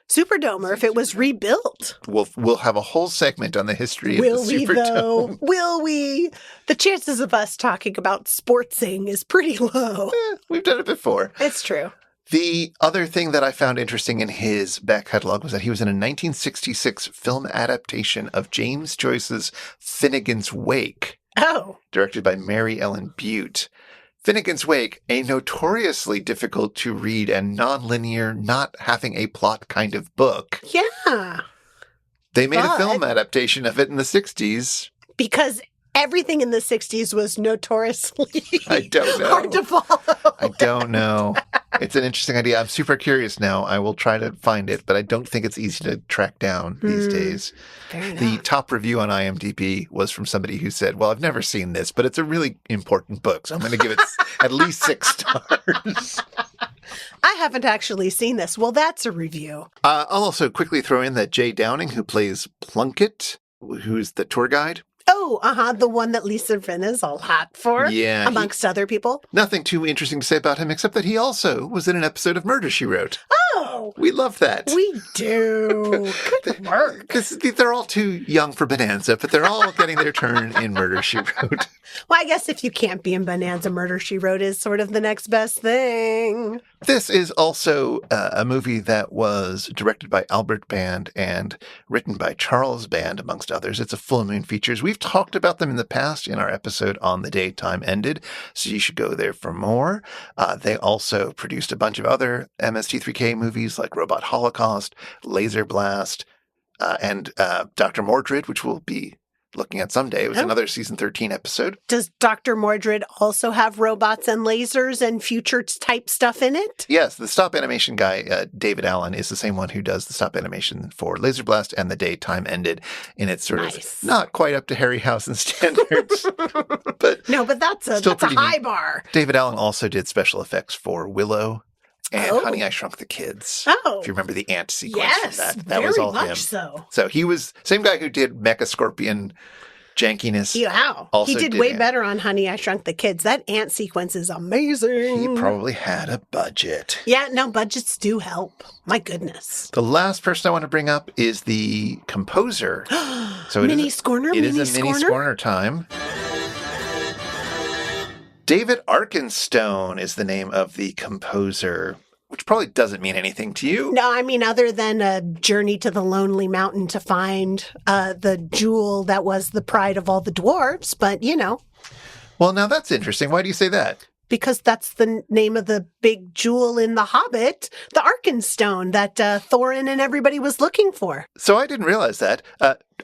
C: Superdome or if it was rebuilt.
B: We'll have a whole segment on the history of the Superdome.
C: Though? Will we? The chances of us talking about sportsing is pretty low.
B: We've done it before.
C: It's true.
B: The other thing that I found interesting in his back catalog was that he was in a 1966 film adaptation of James Joyce's Finnegan's Wake.
C: Oh.
B: Directed by Mary Ellen Butte. Finnegan's Wake, a notoriously difficult to read and non-linear, not having a plot kind of book.
C: Yeah.
B: They made a film adaptation of it in the 60s.
C: Because everything in the 60s was notoriously
B: I don't know.
C: hard to follow.
B: I don't know. It's an interesting idea. I'm super curious now. I will try to find it, but I don't think it's easy to track down these days.
C: Fair enough.
B: The top review on IMDb was from somebody who said, well, I've never seen this, but it's a really important book, so I'm going to give it at least 6 stars.
C: I haven't actually seen this. Well, that's a review.
B: I'll also quickly throw in that Jay Downing, who plays Plunkett, who's the tour guide.
C: Oh, the one that Lisa Finn is all hot for, amongst other people.
B: Nothing too interesting to say about him, except that he also was in an episode of Murder, She Wrote.
C: Oh!
B: We love that.
C: We do. Good work.
B: They're all too young for Bonanza, but they're all getting their turn in Murder, She Wrote.
C: Well, I guess if you can't be in Bonanza, Murder, She Wrote is sort of the next best thing.
B: This is also a movie that was directed by Albert Band and written by Charles Band, amongst others. It's a Full Moon Features. We've talked about them in the past in our episode on The Day Time Ended, so you should go there for more. They also produced a bunch of other MST3K movies like Robot Holocaust, Laser Blast, and Dr. Mordred, which we'll be looking at someday. It was another season 13 episode.
C: Does Dr. Mordred also have robots and lasers and future type stuff in it?
B: Yes, the stop animation guy, David Allen, is the same one who does the stop animation for Laser Blast and The Day Time Ended. And it's sort of not quite up to Harryhausen standards. but
C: that's a high bar.
B: David Allen also did special effects for Willow and Honey, I Shrunk the Kids.
C: Oh.
B: If you remember the ant sequence from that.
C: That
B: was all
C: much
B: him.
C: so.
B: So he was same guy who did Mecha Scorpion jankiness.
C: Wow. He did way better on Honey, I Shrunk the Kids. That ant sequence is amazing.
B: He probably had a budget.
C: Yeah, no, budgets do help. My goodness.
B: The last person I want to bring up is the composer.
C: So Mini Scorner?
B: It is a Mini Scorner time. David Arkenstone is the name of the composer, which probably doesn't mean anything to you.
C: No, I mean, other than a journey to the lonely mountain to find the jewel that was the pride of all the dwarves, but, you know.
B: Well, now that's interesting. Why do you say that?
C: Because that's the name of the big jewel in The Hobbit, the Arkenstone that Thorin and everybody was looking for.
B: So I didn't realize that.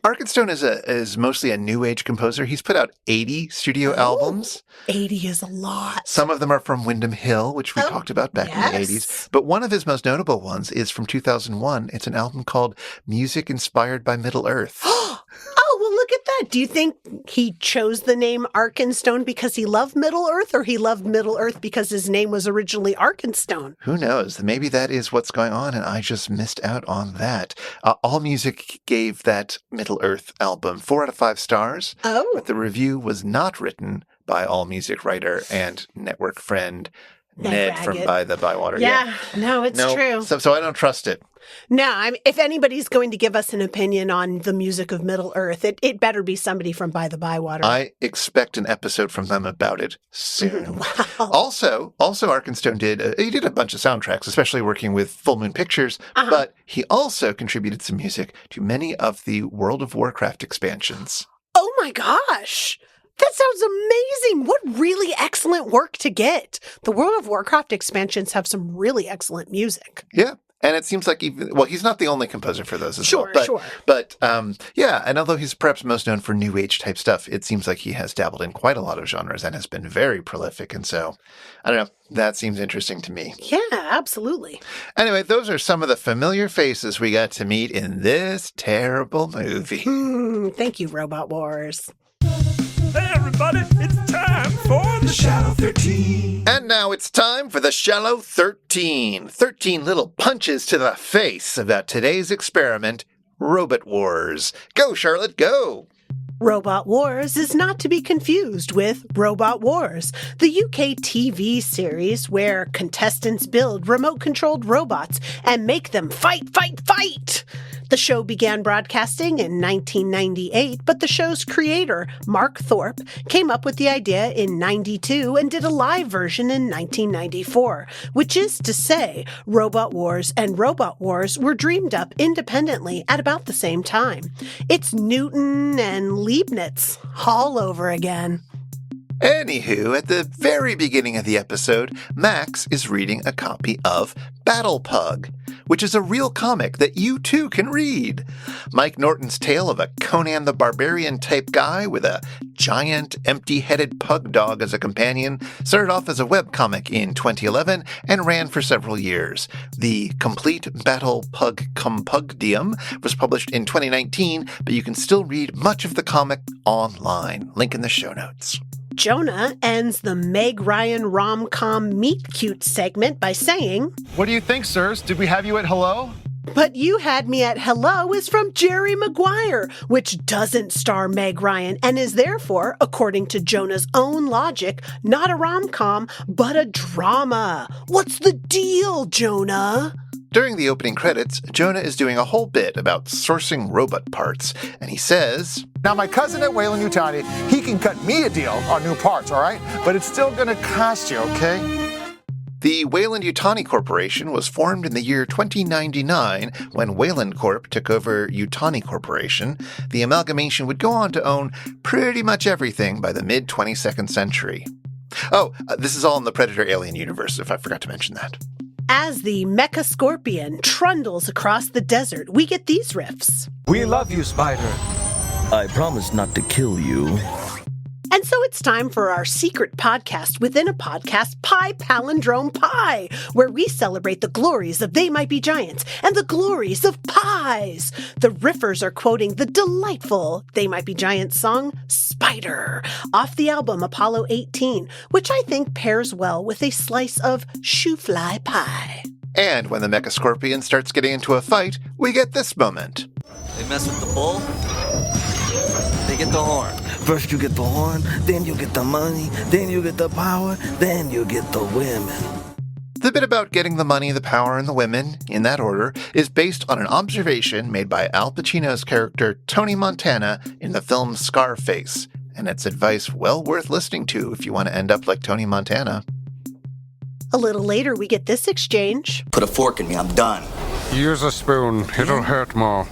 B: Arkenstone is mostly a new age composer. He's put out 80 studio albums.
C: 80 is a lot.
B: Some of them are from Windham Hill, which we talked about back in the 80s. But one of his most notable ones is from 2001. It's an album called Music Inspired by Middle-earth.
C: Oh, well, look at that. Do you think he chose the name Arkenstone because he loved Middle-earth, or he loved Middle-earth because his name was originally Arkenstone?
B: Who knows? Maybe that is what's going on, and I just missed out on that. AllMusic gave that Middle-earth album 4 out of 5 stars.
C: Oh.
B: But the review was not written by AllMusic writer and network friend Ned from By the Bywater.
C: Yeah, no, it's true.
B: So I don't trust it.
C: No, if anybody's going to give us an opinion on the music of Middle-earth, it better be somebody from By the Bywater.
B: I expect an episode from them about it soon.
C: Wow.
B: Also, Arkenstone did a bunch of soundtracks, especially working with Full Moon Pictures, but he also contributed some music to many of the World of Warcraft expansions.
C: Oh my gosh! That sounds amazing! What really excellent work to get! The World of Warcraft expansions have some really excellent music.
B: Yeah. And it seems like he's not the only composer for those as well.
C: Sure.
B: But and although he's perhaps most known for new age type stuff, it seems like he has dabbled in quite a lot of genres and has been very prolific. And so, I don't know, that seems interesting to me.
C: Yeah, absolutely.
B: Anyway, those are some of the familiar faces we got to meet in this terrible movie.
C: Thank you, Robot Wars.
D: Hey everybody, it's time for the Shallow 13.
B: And now it's time for the Shallow 13. 13 little punches to the face about today's experiment, Robot Wars. Go, Charlotte, go!
C: Robot Wars is not to be confused with Robot Wars, the UK TV series where contestants build remote-controlled robots and make them fight, fight, fight! The show began broadcasting in 1998, but the show's creator, Mark Thorpe, came up with the idea in 92 and did a live version in 1994, which is to say, Robot Wars and Robot Wars were dreamed up independently at about the same time. It's Newton and Leibniz all over again.
B: Anywho, at the very beginning of the episode, Max is reading a copy of Battle Pug, which is a real comic that you too can read. Mike Norton's tale of a Conan the Barbarian type guy with a giant, empty-headed pug dog as a companion started off as a webcomic in 2011 and ran for several years. The complete Battle Pug Compendium was published in 2019, but you can still read much of the comic online. Link in the show notes.
C: Jonah ends the Meg Ryan rom-com meet cute segment by saying,
E: "What do you think, sirs? Did we have you at hello?"
C: "But You Had Me at Hello" is from Jerry Maguire, which doesn't star Meg Ryan and is therefore, according to Jonah's own logic, not a rom-com, but a drama. What's the deal, Jonah?
B: During the opening credits, Jonah is doing a whole bit about sourcing robot parts, and he says,
E: Now, my cousin at Wayland Yutani, he can cut me a deal on new parts, all right? But it's still gonna cost you, okay?
B: The Wayland Yutani Corporation was formed in the year 2099 when Wayland Corp took over Yutani Corporation. The amalgamation would go on to own pretty much everything by the mid-22nd century. This is all in the Predator Alien universe, if I forgot to mention that.
C: As the Mecha Scorpion trundles across the desert, we get these riffs.
D: We love you, Spider.
F: I promise not to kill you.
C: And so it's time for our secret podcast within a podcast, Pie Palindrome Pie, where we celebrate the glories of They Might Be Giants and the glories of pies. The riffers are quoting the delightful They Might Be Giants song, Spider, off the album Apollo 18, which I think pairs well with a slice of shoe fly pie.
B: And when the Mecha Scorpion starts getting into a fight, we get this moment.
F: They mess with the bull, they get the horn. First you get the horn, then you get the money, then you get the power, then you get the women.
B: The bit about getting the money, the power, and the women, in that order, is based on an observation made by Al Pacino's character Tony Montana in the film Scarface. and it's advice well worth listening to if you want to end up like Tony Montana.
C: A little later, we get this exchange.
F: Put a fork in me, I'm done.
G: Use a spoon. It'll hurt more.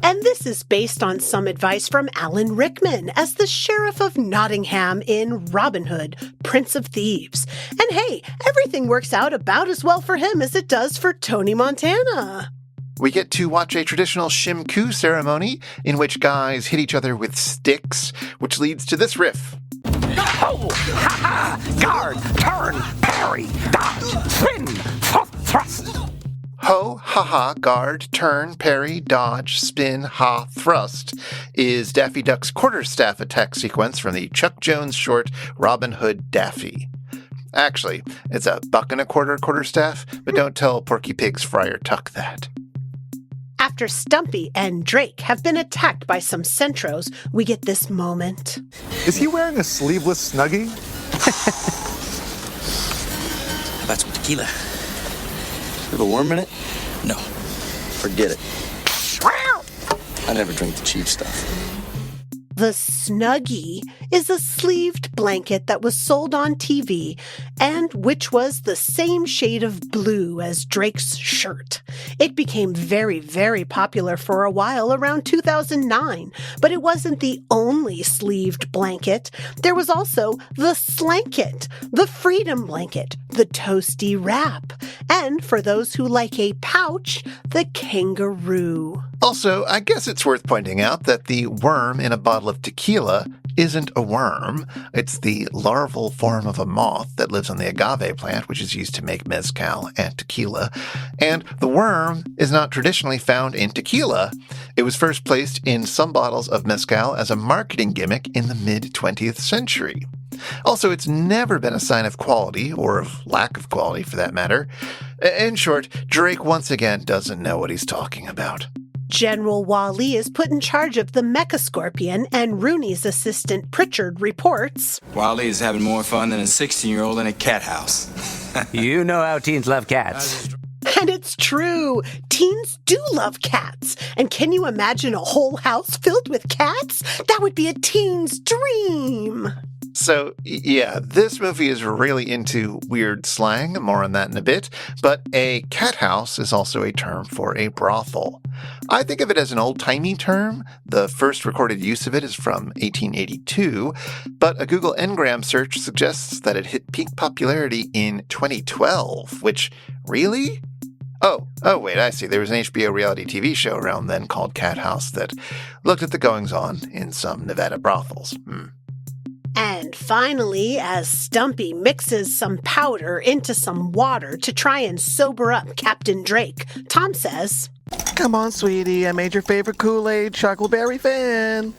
C: And this is based on some advice from Alan Rickman as the Sheriff of Nottingham in Robin Hood, Prince of Thieves. And hey, everything works out about as well for him as it does for Tony Montana.
B: We get to watch a traditional shimku ceremony in which guys hit each other with sticks, which leads to this riff.
D: Oh! Ha ha! Guard! Turn! Parry! Dodge! Spin! Thrust!
B: Ho, ha ha, guard, turn, parry, dodge, spin, ha, thrust is Daffy Duck's quarterstaff attack sequence from the Chuck Jones short Robin Hood Daffy. Actually, it's a buck and a quarterstaff, but don't tell Porky Pig's Friar Tuck that.
C: After Stumpy and Drake have been attacked by some Centros, we get this moment.
E: Is he wearing a sleeveless Snuggie?
F: That's with tequila. Have a worm in it? No. Forget it. I never drink the cheap stuff.
C: The Snuggie is a sleeved blanket that was sold on TV and which was the same shade of blue as Drake's shirt. It became very, very popular for a while around 2009, but it wasn't the only sleeved blanket. There was also the Slanket, the Freedom Blanket, the Toasty Wrap, and for those who like a pouch, the Kangaroo.
B: Also, I guess it's worth pointing out that the worm in a bottle of tequila isn't a worm. It's the larval form of a moth that lives on the agave plant, which is used to make mezcal and tequila. And the worm is not traditionally found in tequila. It was first placed in some bottles of mezcal as a marketing gimmick in the mid-20th century. Also, it's never been a sign of quality, or of lack of quality for that matter. In short, Drake once again doesn't know what he's talking about.
C: General Wally is put in charge of the Mecha Scorpion, and Rooney's assistant Pritchard reports.
H: Wally is having more fun than a 16-year-old in a cat house.
I: You know how teens love cats.
C: And it's true. Teens do love cats. And can you imagine a whole house filled with cats? That would be a teen's dream.
B: So, yeah, this movie is really into weird slang, more on that in a bit, but a cat house is also a term for a brothel. I think of it as an old-timey term. The first recorded use of it is from 1882, but a Google Ngram search suggests that it hit peak popularity in 2012, which, really? Oh, wait, I see. There was an HBO reality TV show around then called Cat House that looked at the goings-on in some Nevada brothels.
C: And finally, as Stumpy mixes some powder into some water to try and sober up Captain Drake, Tom says,
F: Come on, sweetie, I made your favorite Kool-Aid, Chuckleberry Finn.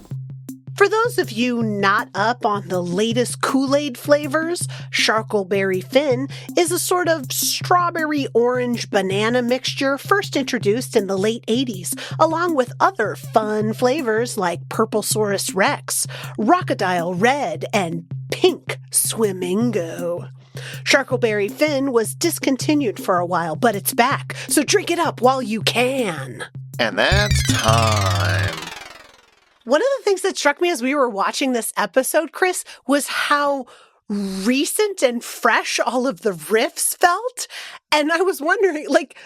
C: For those of you not up on the latest Kool-Aid flavors, Sharkleberry Finn is a sort of strawberry-orange-banana mixture first introduced in the late 80s, along with other fun flavors like Purplesaurus Rex, Rockadile Red, and Pink Swimingo. Sharkleberry Finn was discontinued for a while, but it's back, so drink it up while you can.
B: And that's time.
C: One of the things that struck me as we were watching this episode, Chris, was how recent and fresh all of the riffs felt. And I was wondering, like,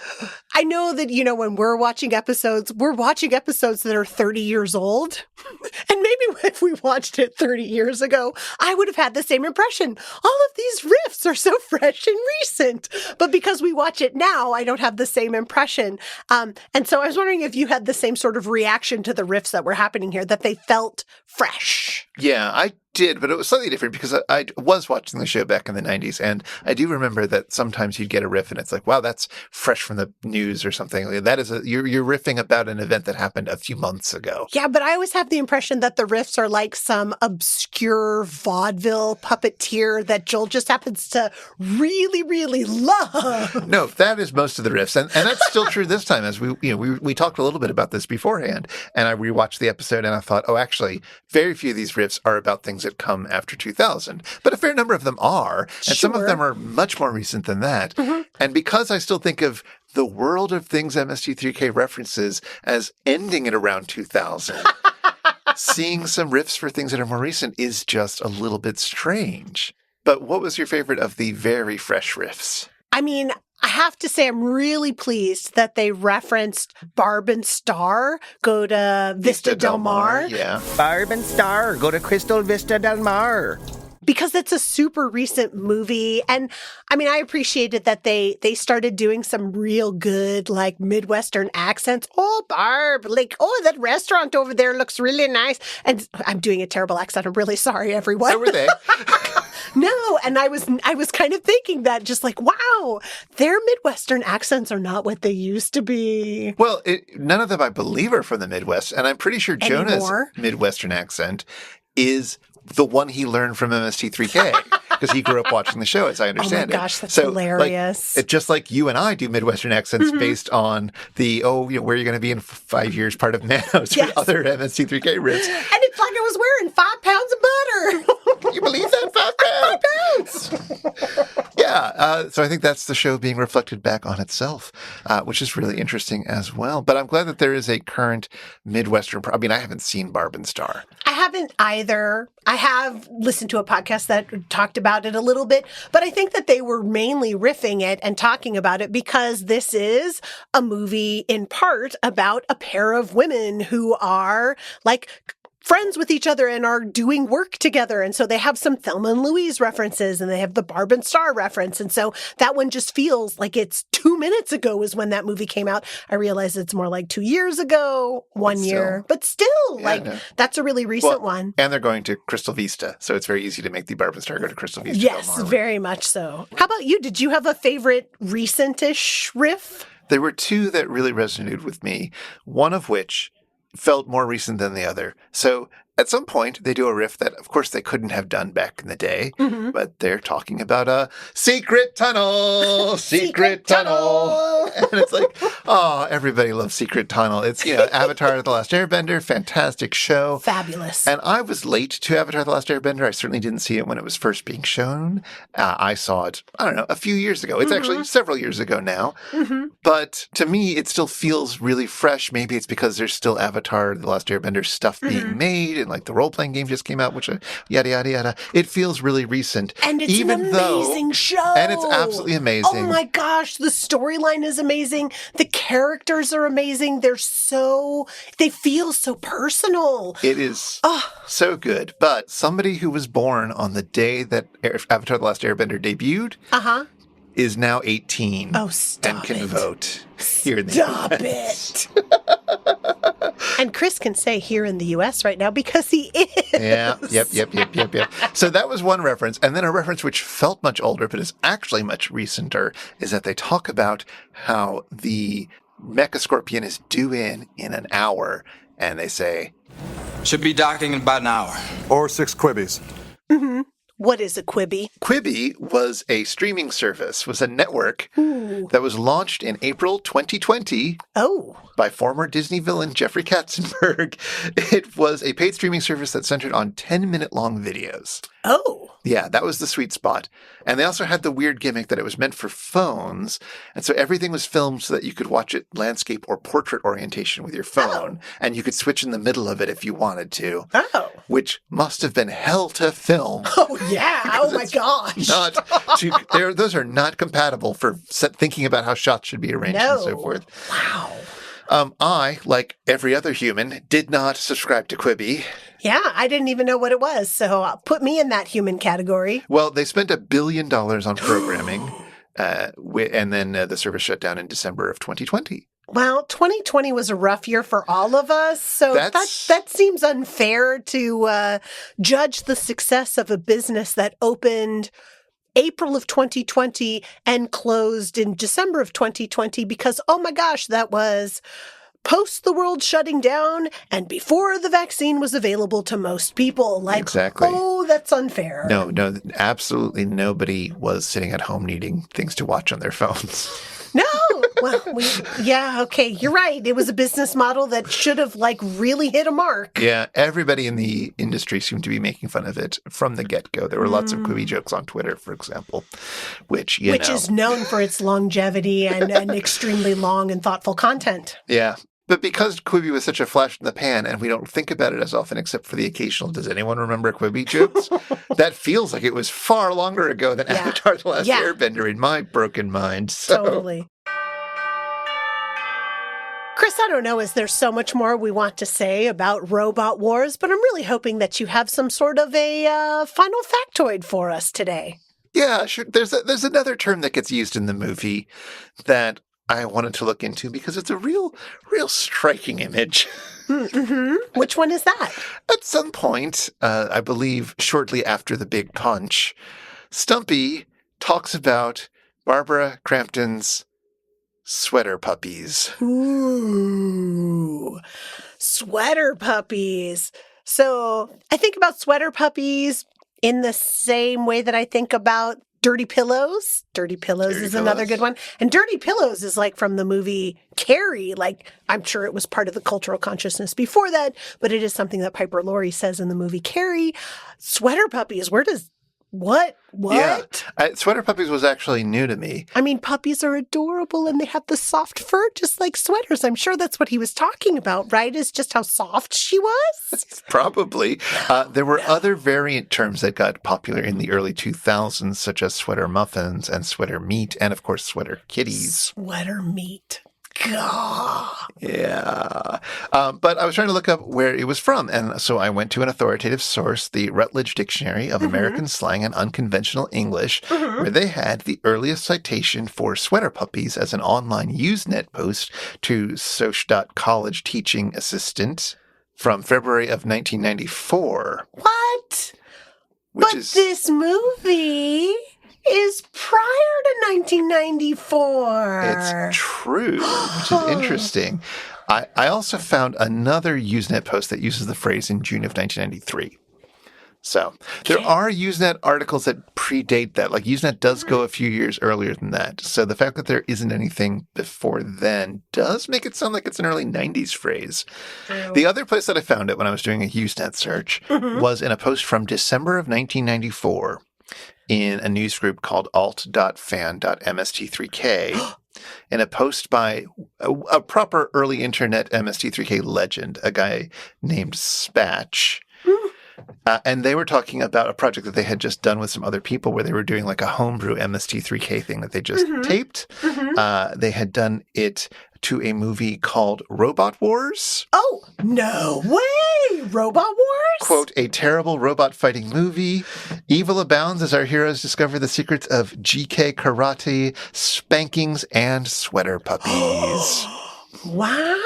C: I know that, you know, when we're watching episodes that are 30 years old. And maybe if we watched it 30 years ago, I would have had the same impression. All of these riffs are so fresh and recent. But because we watch it now, I don't have the same impression. And so I was wondering if you had the same sort of reaction to the riffs that were happening here, that they felt fresh.
B: Yeah, I did, but it was slightly different because I was watching the show back in the 90s, and I do remember that sometimes you'd get a riff and it's like, wow, that's fresh from the news or something. That is you're riffing about an event that happened a few months ago.
C: Yeah, but I always have the impression that the riffs are like some obscure vaudeville puppeteer that Joel just happens to really, really love.
B: No, that is most of the riffs, and that's still true this time. As we talked a little bit about this beforehand, and I rewatched the episode and I thought, oh, actually, very few of these riffs are about things that come after 2000, but a fair number of them are, and some of them are much more recent than that. Mm-hmm. And because I still think of the world of things MST3K references as ending at around 2000, seeing some riffs for things that are more recent is just a little bit strange. But what was your favorite of the very fresh riffs?
C: I mean, I have to say I'm really pleased that they referenced Barb and Star go to Vista Del Mar.
B: Yeah.
F: Barb and Star, go to Crystal Vista Del Mar.
C: Because it's a super recent movie. And I mean, I appreciated that they started doing some real good, like, Midwestern accents. Oh, Barb, like, oh, that restaurant over there looks really nice. And I'm doing a terrible accent. I'm really sorry, everyone.
B: So were they.
C: No, and I was kind of thinking that, just like, wow, their Midwestern accents are not what they used to be.
B: Well, none of them, I believe, are from the Midwest. And I'm pretty sure Jonah's Midwestern accent is the one he learned from MST3K because he grew up watching the show, as I understand it.
C: Oh my gosh, that's hilarious.
B: Like, just like you and I do Midwestern accents based on the, where are you going to be in 5 years part of Nanos or other MST3K riffs.
C: And it's like I was wearing 5 pounds of butter.
B: Can you believe that? 5 pounds! Yeah, so I think that's the show being reflected back on itself, which is really interesting as well. But I'm glad that there is a current Midwestern. I mean, I haven't seen Barb and Star.
C: I haven't either. I have listened to a podcast that talked about it a little bit, but I think that they were mainly riffing it and talking about it because this is a movie in part about a pair of women who are like friends with each other and are doing work together. And so they have some Thelma and Louise references and they have the Barb and Star reference. And so that one just feels like it's 2 minutes ago is when that movie came out. I realize it's more like 2 years ago, 1 year, but still that's a really recent one.
B: And they're going to Crystal Vista. So it's very easy to make the Barb and Star go to Crystal Vista.
C: Yes, very much so. How about you? Did you have a favorite recent-ish riff?
B: There were two that really resonated with me, one of which felt more recent than the other. So at some point, they do a riff that, of course, they couldn't have done back in the day, but they're talking about a secret tunnel, secret tunnel. And it's like, oh, everybody loves Secret Tunnel. It's, Avatar The Last Airbender, fantastic show.
C: Fabulous.
B: And I was late to Avatar The Last Airbender. I certainly didn't see it when it was first being shown. I saw it, I don't know, a few years ago. It's actually several years ago now. But to me, it still feels really fresh. Maybe it's because there's still Avatar The Last Airbender stuff being made, and like the role-playing game just came out, which yada, yada, yada. It feels really recent.
C: And it's an amazing show.
B: And it's absolutely amazing.
C: Oh my gosh, the storyline is amazing. The characters are amazing. They feel so personal.
B: It is so good. But somebody who was born on the day that Avatar The Last Airbender debuted is now 18 and can vote here in the US.
C: Stop it. And Chris can say here in the U.S. right now because he is.
B: Yeah, yep. So that was one reference. And then a reference which felt much older, but is actually much recenter, is that they talk about how the Mecha Scorpion is due in an hour. And they say,
H: should be docking in about an hour.
E: Or 6 Quibbies.
C: What is a Quibi?
B: Quibi was a streaming service, was a network that was launched in April 2020 by former Disney villain Jeffrey Katzenberg. It was a paid streaming service that centered on 10-minute-long videos.
C: Oh.
B: Yeah, that was the sweet spot. And they also had the weird gimmick that it was meant for phones. And so everything was filmed so that you could watch it landscape or portrait orientation with your phone. And you could switch in the middle of it if you wanted to.
C: Oh.
B: Which must have been hell to film.
C: Oh, yeah. Oh, my gosh.
B: Those are not compatible for thinking about how shots should be arranged and so forth.
C: Wow.
B: I, like every other human, did not subscribe to Quibi.
C: Yeah, I didn't even know what it was, so put me in that human category.
B: Well, they spent $1 billion on programming, and then the service shut down in December of 2020.
C: Well, 2020 was a rough year for all of us, so that seems unfair to judge the success of a business that opened April of 2020 and closed in December of 2020 because, oh my gosh, that was post the world shutting down and before the vaccine was available to most people. Like,
B: exactly.
C: Oh, that's unfair.
B: No, absolutely nobody was sitting at home needing things to watch on their phones.
C: No. Well, okay, you're right. It was a business model that should have really hit a mark.
B: Yeah, everybody in the industry seemed to be making fun of it from the get-go. There were lots of Quibi jokes on Twitter, for example, which is known
C: for its longevity and extremely long and thoughtful content.
B: Yeah. But because Quibi was such a flash in the pan, and we don't think about it as often except for the occasional, does anyone remember Quibi jokes? That feels like it was far longer ago than Avatar The Last Airbender in my broken mind. So.
C: Totally. Chris, I don't know, is there so much more we want to say about Robot Wars, but I'm really hoping that you have some sort of a final factoid for us today.
B: Yeah, sure. There's another term that gets used in the movie that I wanted to look into because it's a real striking image.
C: Mm-hmm. Which one is that?
B: At some point, I believe shortly after the big punch, Stumpy talks about Barbara Crampton's sweater puppies.
C: Ooh, sweater puppies. So I think about sweater puppies in the same way that I think about Dirty Pillows. Dirty Pillows is another good one. And Dirty Pillows is like from the movie Carrie. Like, I'm sure it was part of the cultural consciousness before that, but it is something that Piper Laurie says in the movie Carrie. Sweater puppies, where does... What?
B: Yeah. Sweater puppies was actually new to me.
C: I mean, puppies are adorable and they have the soft fur just like sweaters. I'm sure that's what he was talking about, right? Is just how soft she was?
B: Probably. There were other variant terms that got popular in the early 2000s, such as sweater muffins and sweater meat, and of course, sweater kitties.
C: Sweater meat. God.
B: Yeah. But I was trying to look up where it was from. And so I went to an authoritative source, the Routledge Dictionary of American Slang and Unconventional English, where they had the earliest citation for sweater puppies as an online Usenet post to Soch.College teaching assistant from February of 1994.
C: What? This movie is prior to 1994.
B: It's true, which is interesting. I also found another Usenet post that uses the phrase in June of 1993. So there are Usenet articles that predate that. Like Usenet does go a few years earlier than that. So the fact that there isn't anything before then does make it sound like it's an early 90s phrase. The other place that I found it when I was doing a Usenet search was in a post from December of 1994. In a news group called alt.fan.mst3k, in a post by a proper early internet MST3K legend, a guy named Spatch. And they were talking about a project that they had just done with some other people where they were doing like a homebrew MST3K thing that they just taped. They had done it to a movie called Robot Wars.
C: Oh, no way! Robot Wars?
B: Quote, a terrible robot fighting movie. Evil abounds as our heroes discover the secrets of GK karate, spankings, and sweater puppies.
C: Wow.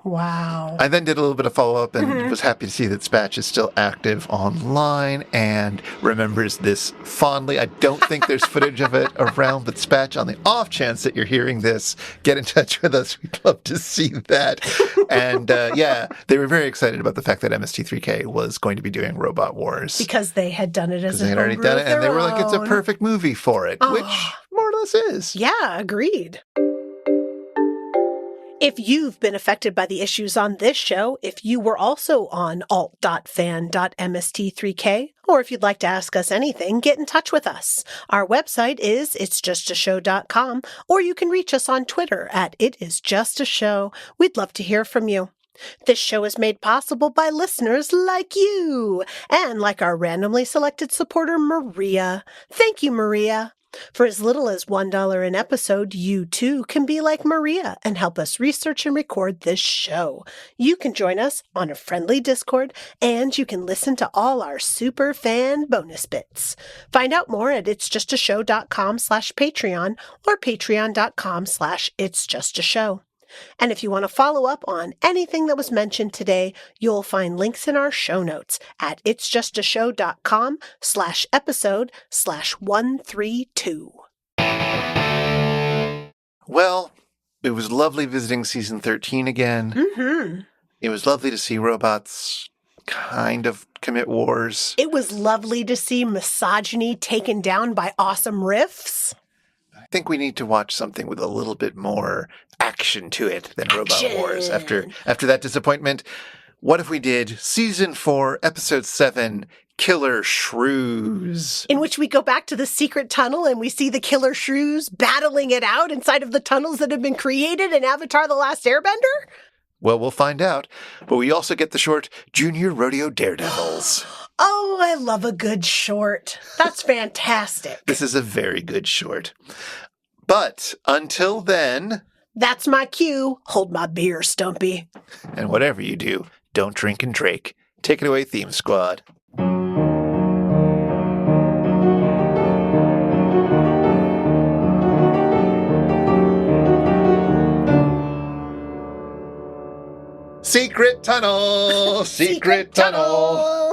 C: Wow.
B: I then did a little bit of follow-up and was happy to see that Spatch is still active online and remembers this fondly. I don't think there's footage of it around, but Spatch, on the off chance that you're hearing this, get in touch with us. We'd love to see that. And they were very excited about the fact that MST3K was going to be doing Robot Wars.
C: Because they had done it as a
B: they had already done it, and they were like, it's a perfect movie for it, which more or less is.
C: Yeah, agreed. If you've been affected by the issues on this show, if you were also on alt.fan.mst3k, or if you'd like to ask us anything, get in touch with us. Our website is itsjustashow.com, or you can reach us on Twitter at itisjustashow. We'd love to hear from you. This show is made possible by listeners like you, and like our randomly selected supporter, Maria. Thank you, Maria. For as little as $1 an episode, you too can be like Maria and help us research and record this show. You can join us on a friendly Discord, and you can listen to all our super fan bonus bits. Find out more at itsjustashow.com/Patreon or patreon.com/itsjustashow. And if you want to follow up on anything that was mentioned today, you'll find links in our show notes at itsjustashow.com/episode/132.
B: Well, it was lovely visiting season 13 again. It was lovely to see robots kind of commit wars.
C: It was lovely to see misogyny taken down by awesome riffs.
B: I think we need to watch something with a little bit more action to it than Robot Wars. After that disappointment, what if we did Season 4, Episode 7, Killer Shrews.
C: In which we go back to the secret tunnel and we see the killer shrews battling it out inside of the tunnels that have been created in Avatar: The Last Airbender?
B: Well, we'll find out. But we also get the short Junior Rodeo Daredevils.
C: Oh, I love a good short. That's fantastic.
B: This is a very good short. But until then...
C: That's my cue. Hold my beer, Stumpy.
B: And whatever you do, don't drink and drake. Take it away, Theme Squad. Secret tunnel! Secret tunnel!